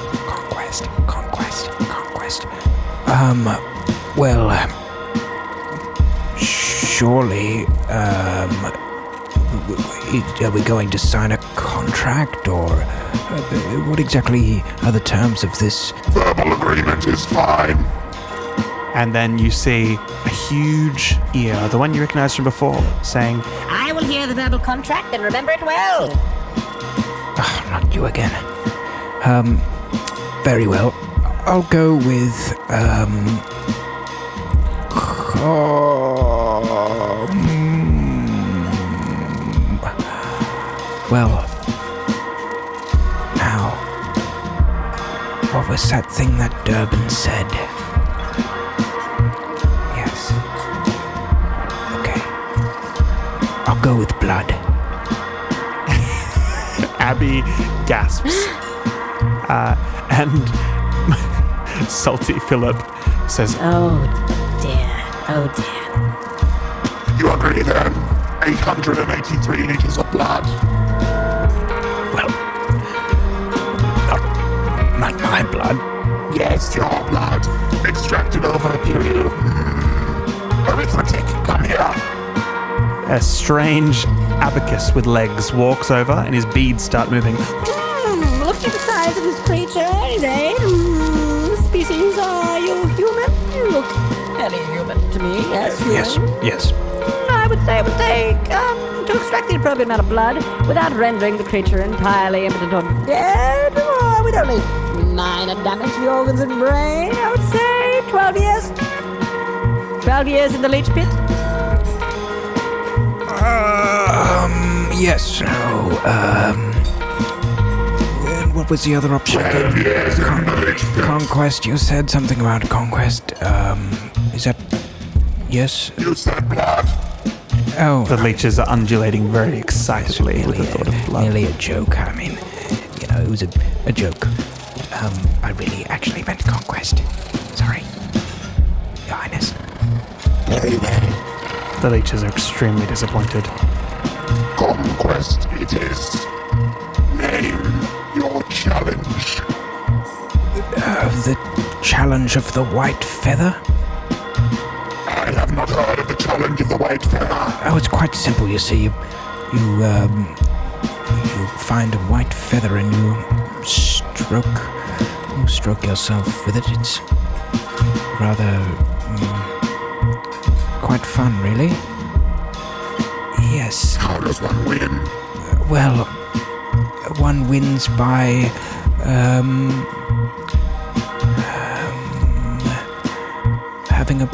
Conquest. Well, surely, are we going to sign a contract, or what exactly are the terms of this? Verbal agreement is fine. And then you see a huge ear, the one you recognized from before, saying, I will hear the verbal contract and remember it well. Not you again. Very well. I'll go with, well, now, what was that thing that Durbin said? Yes. Okay. I'll go with blood. Abby gasps. And Salty Philip says, Oh dear. You agree then? 883 liters of blood. Well, not my blood. Yes, your blood. Extracted over a period of... arithmetic. Come here. a strange abacus with legs walks over and his beads start moving. Look at the size of this creature, eh? Species, are you human? You look very human to me, yes? Yes. I would say it would take, to extract the appropriate amount of blood without rendering the creature entirely impotent or dead, or with only minor damage to the organs and brain. I would say 12 years. 12 years in the leech pit. Yes, no, and what was the other option again? Conquest, you said something about conquest, is that... Yes? You said blood. Oh. The leeches are undulating very excitedly with the thought of blood. Merely a joke, I mean, it was a joke. I really actually meant conquest. Sorry. Your Highness. Very well. The leeches are extremely disappointed. Conquest it is. Name your challenge. The challenge of the white feather? I have not heard of the challenge of the white feather. Oh, it's quite simple, you see. You find a white feather and you stroke yourself with it. It's rather quite fun, really. Yes. How does one win? Well, one wins by having a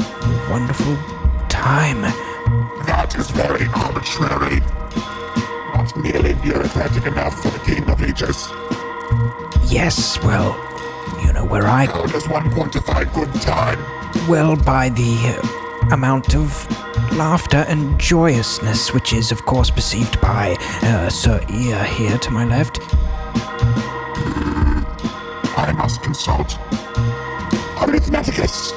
wonderful time. That is very arbitrary. not nearly bureaucratic enough for the King of Leeches. Yes, well, you know where I... How does one quantify good time? Well, by the amount of laughter and joyousness, which is, of course, perceived by Sir Ear here to my left. I must consult arithmeticus.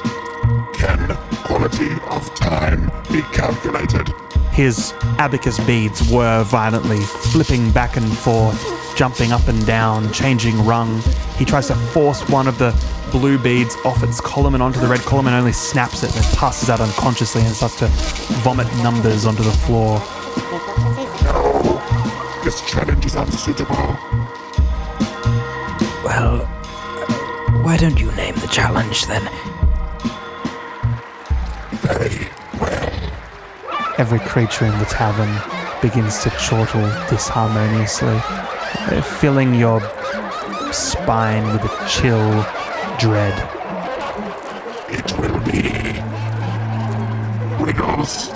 Can quality of time be calculated? His abacus beads whir violently, flipping back and forth, jumping up and down, changing rung. He tries to force one of the blue beads off its column and onto the red column and only snaps it and passes out unconsciously and starts to vomit numbers onto the floor. No, this challenge is unsuitable. Well, why don't you name the challenge then? Very well. Every creature in the tavern begins to chortle disharmoniously, filling your spine with a chill dread. It will be riddles.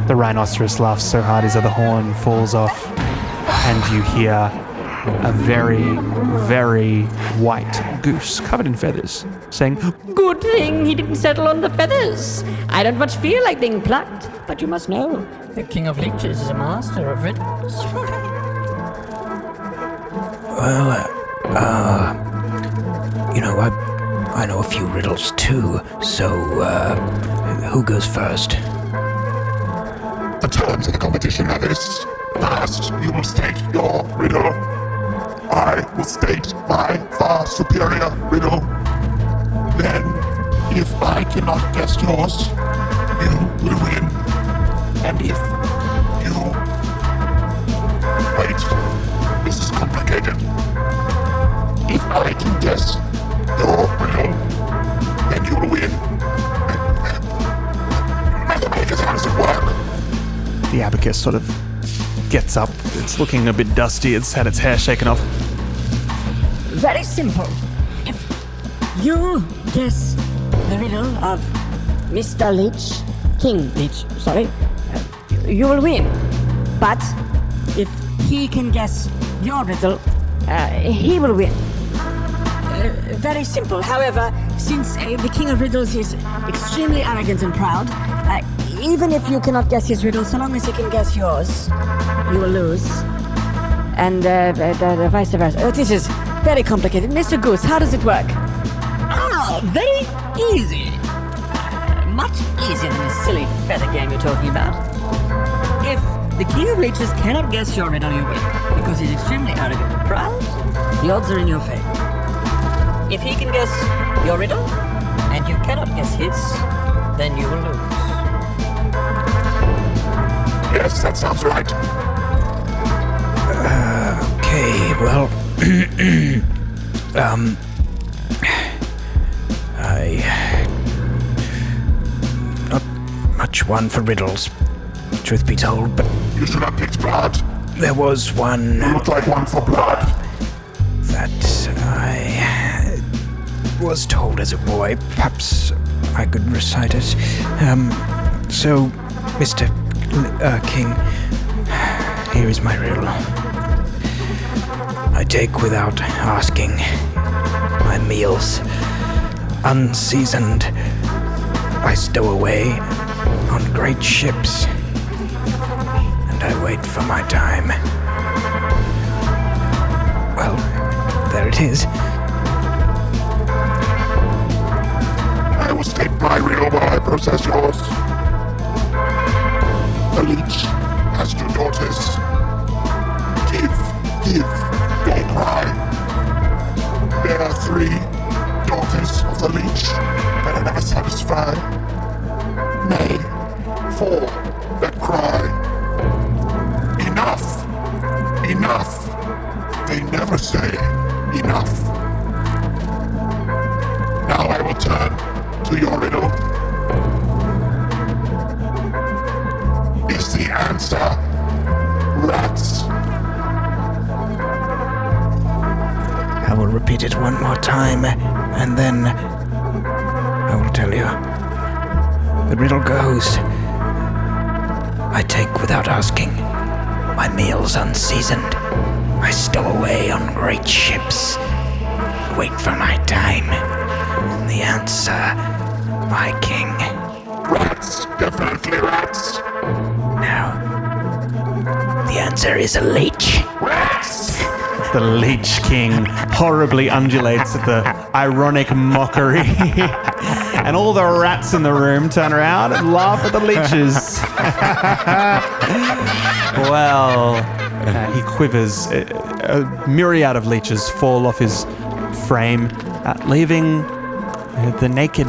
The rhinoceros laughs so hard his other horn falls off, and you hear a very, very white goose covered in feathers saying, Good thing he didn't settle on the feathers. I don't much feel like being plucked, but you must know, the King of Leeches is a master of riddles. Well, you know, I know a few riddles too, so, who goes first? The terms of the competition are this. First, you will state your riddle. I will state my far superior riddle. Then, if I cannot guess yours, you will win. And if you... Wait, this is complicated. If I can guess your riddle, then you will win. Mathematics, how does it work? the abacus sort of gets up. It's looking a bit dusty. It's had its hair shaken off. Very simple. If you guess the riddle of Mr. Leech, King Leech, sorry, you will win. But if he can guess your riddle, he will win. Very simple. However, since the King of Riddles is extremely arrogant and proud, even if you cannot guess his riddle, so long as he can guess yours, you will lose. And vice versa. This is very complicated. Mr. Goose, how does it work? Very easy. Much easier than this silly feather game you're talking about. If the King of Leeches cannot guess your riddle, you win. Because he's extremely arrogant and proud, the odds are in your favor. If he can guess your riddle, and you cannot guess his, then you will lose. Yes, that sounds right. Okay, well, not much one for riddles, truth be told, but You should have picked blood. there was one You look like one for blood. that I was told as a boy. Perhaps I could recite it. So, Mr. King, here is my riddle. I take without asking my meals unseasoned. I stow away on great ships, and I wait for my time. Well, there it is. I will state my riddle while I process yours. The leech has two daughters. Give, they cry. There are three daughters of the leech that are never satisfied. Nay, four that cry. Enough. They never say enough. Now I will turn to your riddle. Is the answer rats? I will repeat it one more time, and then I will tell you. The riddle goes, I take without asking. My meals unseasoned. I stow away on great ships. Wait for my time. The answer, my king. Rats, definitely rats. No. The answer is a leech. Rats! The Leech King horribly undulates at the ironic mockery. And all the rats in the room turn around and laugh at the leeches. Well, he quivers. A myriad of leeches fall off his frame, leaving the naked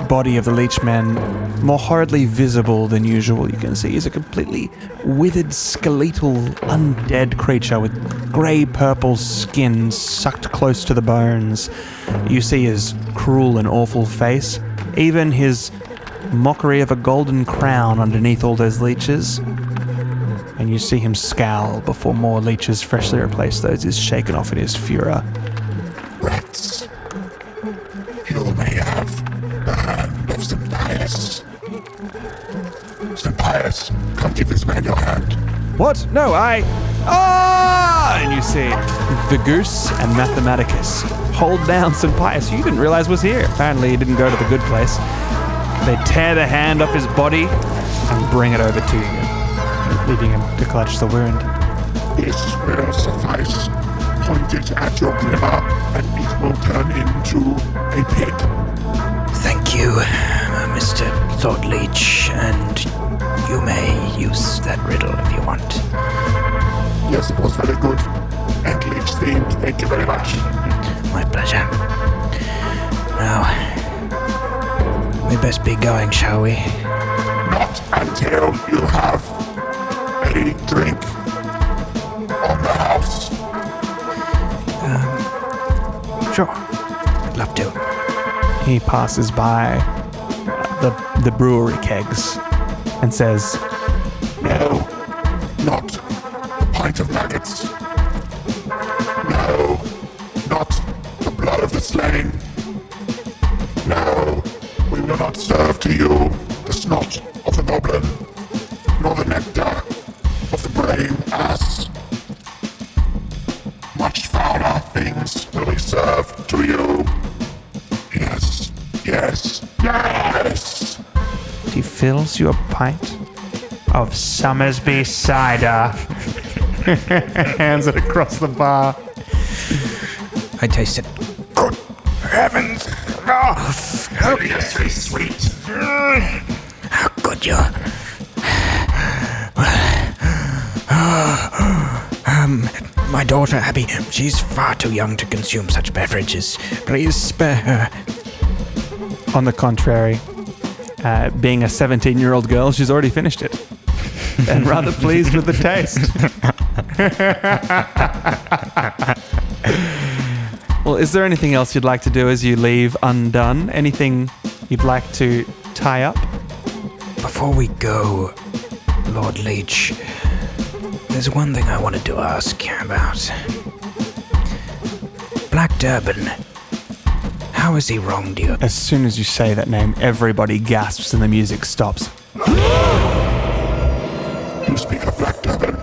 body of the leech man more horridly visible than usual. You can see he's a completely withered, skeletal, undead creature with grey-purple skin sucked close to the bones. You see his cruel and awful face, even his mockery of a golden crown underneath all those leeches. And you see him scowl before more leeches freshly replace those he's shaken off in his furor. Rats. You may have the hand of St. Pius. St. Pius, come give this man your hand. What? No, And you see Vigus and Mathematicus hold down St. Pius, who you didn't realize was here. Apparently he didn't go to the good place. They tear the hand off his body and bring it over to you, leaving him to clutch the wound. This will suffice. Point it at your glimmer, and it will turn into a pig. Thank you, Mr. Lord Leech, and you may use that riddle if you want. Yes, it was very good. And Leech themed, thank you very much. My pleasure. Now, we best be going, shall we? Not until you have a drink on the house. Sure. I'd love to. He passes by the brewery kegs and says, No, not a pint of maggots. No, not the blood of the slain. No, we will not serve to you the snot of the goblin, nor the nectar of the brave ass. Much fouler things will we serve to you. Yes, yes, yes! he fills you a pint of Summersby cider. Hands it across the bar. I taste it. Good heavens! Seriously sweet. How good you are. My daughter, Abby, she's far too young to consume such beverages. Please spare her. On the contrary, being a 17-year-old girl, she's already finished it. And rather pleased with the taste. Well, is there anything else you'd like to do as you leave undone? Anything you'd like to tie up? Before we go, Lord Leech, there's one thing I wanted to ask about. Black Durban. How has he wronged you? As soon as you say that name, everybody gasps and the music stops. You speak of Black Durban.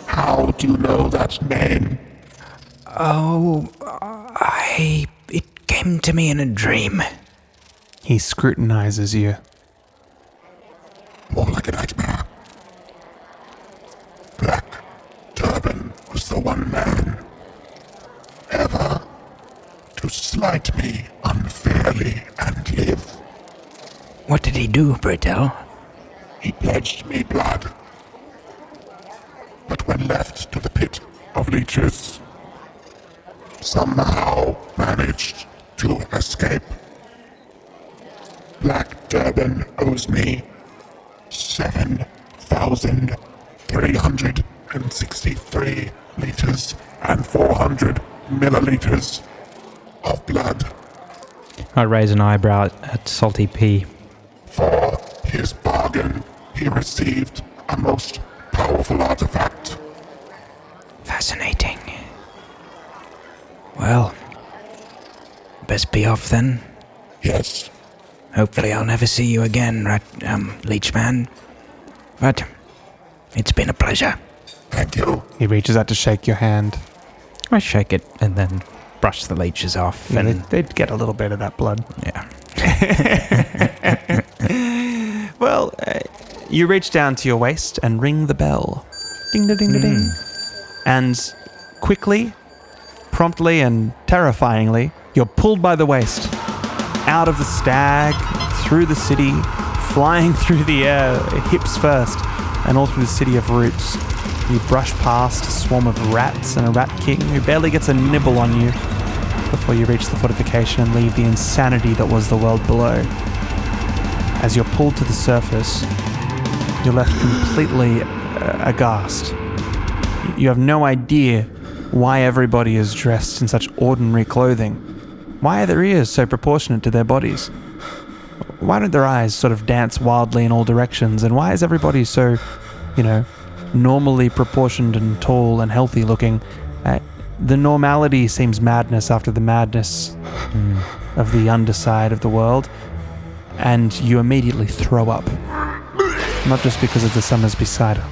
How do you know that name? Oh, it came to me in a dream. He scrutinizes you. More like a nightmare. Black Durban was the one man ever to slight me unfairly and live. What did he do, Britell? He pledged me blood. But when left to the pit of leeches, somehow managed to escape. Black Durban owes me 7,363 liters and 400 milliliters of blood. I raise an eyebrow at Salty P. For his bargain, he received a most powerful artifact. Fascinating. Well, best be off then. Yes, hopefully I'll never see you again, Leechman. But it's been a pleasure. Thank you. He reaches out to shake your hand. I shake it and then brush the leeches off. Yeah, And they'd get a little bit of that blood. yeah. Well, you reach down to your waist and ring the bell. Ding, da, ding, da, ding. And quickly, promptly, and terrifyingly, you're pulled by the waist. Out of the stag, through the city, flying through the air, hips first, and all through the city of roots. You brush past a swarm of rats and a rat king who barely gets a nibble on you before you reach the fortification and leave the insanity that was the world below. As you're pulled to the surface, you're left completely aghast. You have no idea why everybody is dressed in such ordinary clothing. Why are their ears so proportionate to their bodies? Why don't their eyes sort of dance wildly in all directions? And why is everybody so, normally proportioned and tall and healthy looking? The normality seems madness after the madness of the underside of the world. And you immediately throw up. Not just because of the Summersby cider.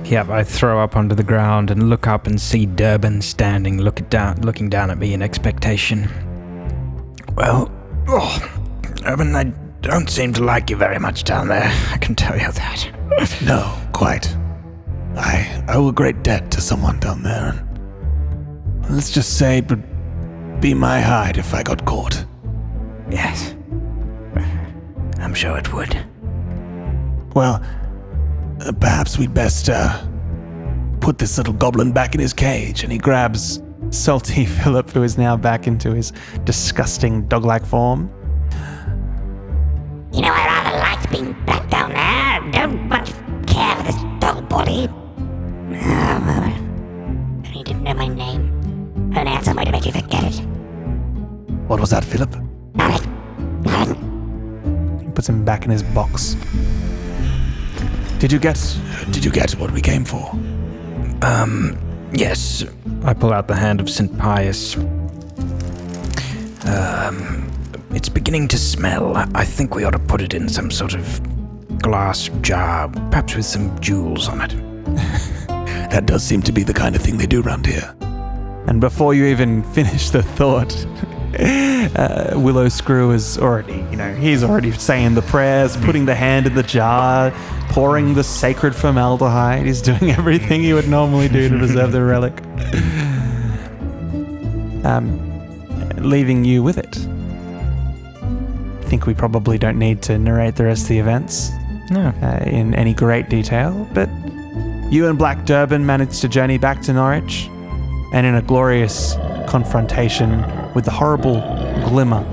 Yep, I throw up onto the ground and look up and see Durbin standing, looking down at me in expectation. Well, Urban, I don't seem to like you very much down there. I can tell you that. No, quite. I owe a great debt to someone down there, and let's just say it would be my hide if I got caught. Yes. I'm sure it would. Well, perhaps we'd best put this little goblin back in his cage. And he grabs salty Philip, who is now back into his disgusting dog-like form. You know, I rather liked being back down there. I don't much care for this dog body. You didn't know my name. Only had some way to make you forget it. What was that, Philip? Nothing. He puts him back in his box. Did you get what we came for? Yes. I pull out the hand of St. Pius. It's beginning to smell. I think we ought to put it in some sort of glass jar, perhaps with some jewels on it. That does seem to be the kind of thing they do around here. And before you even finish the thought, Willow Screw is already, he's already saying the prayers, putting the hand in the jar, pouring the sacred formaldehyde. He's doing everything he would normally do to preserve the relic. Leaving you with it. I think we probably don't need to narrate the rest of the events in any great detail, but you and Black Durbin managed to journey back to Norwich, and in a glorious confrontation with the horrible Glimmer,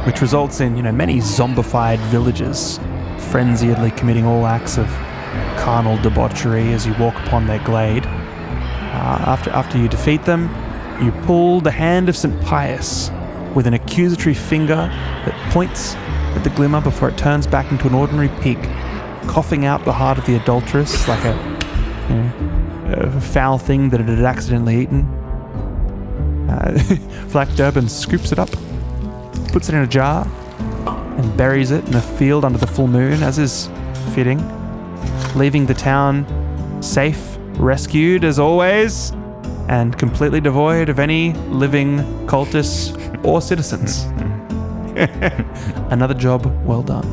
which results in, many zombified villagers frenziedly committing all acts of carnal debauchery as you walk upon their glade. After you defeat them, you pull the hand of St. Pius with an accusatory finger that points at the Glimmer before it turns back into an ordinary pig, coughing out the heart of the adulteress like a foul thing that it had accidentally eaten. Black Durbin scoops it up, puts it in a jar, and buries it in a field under the full moon, as is fitting, leaving the town safe, rescued as always, and completely devoid of any living cultists or citizens. Another job well done.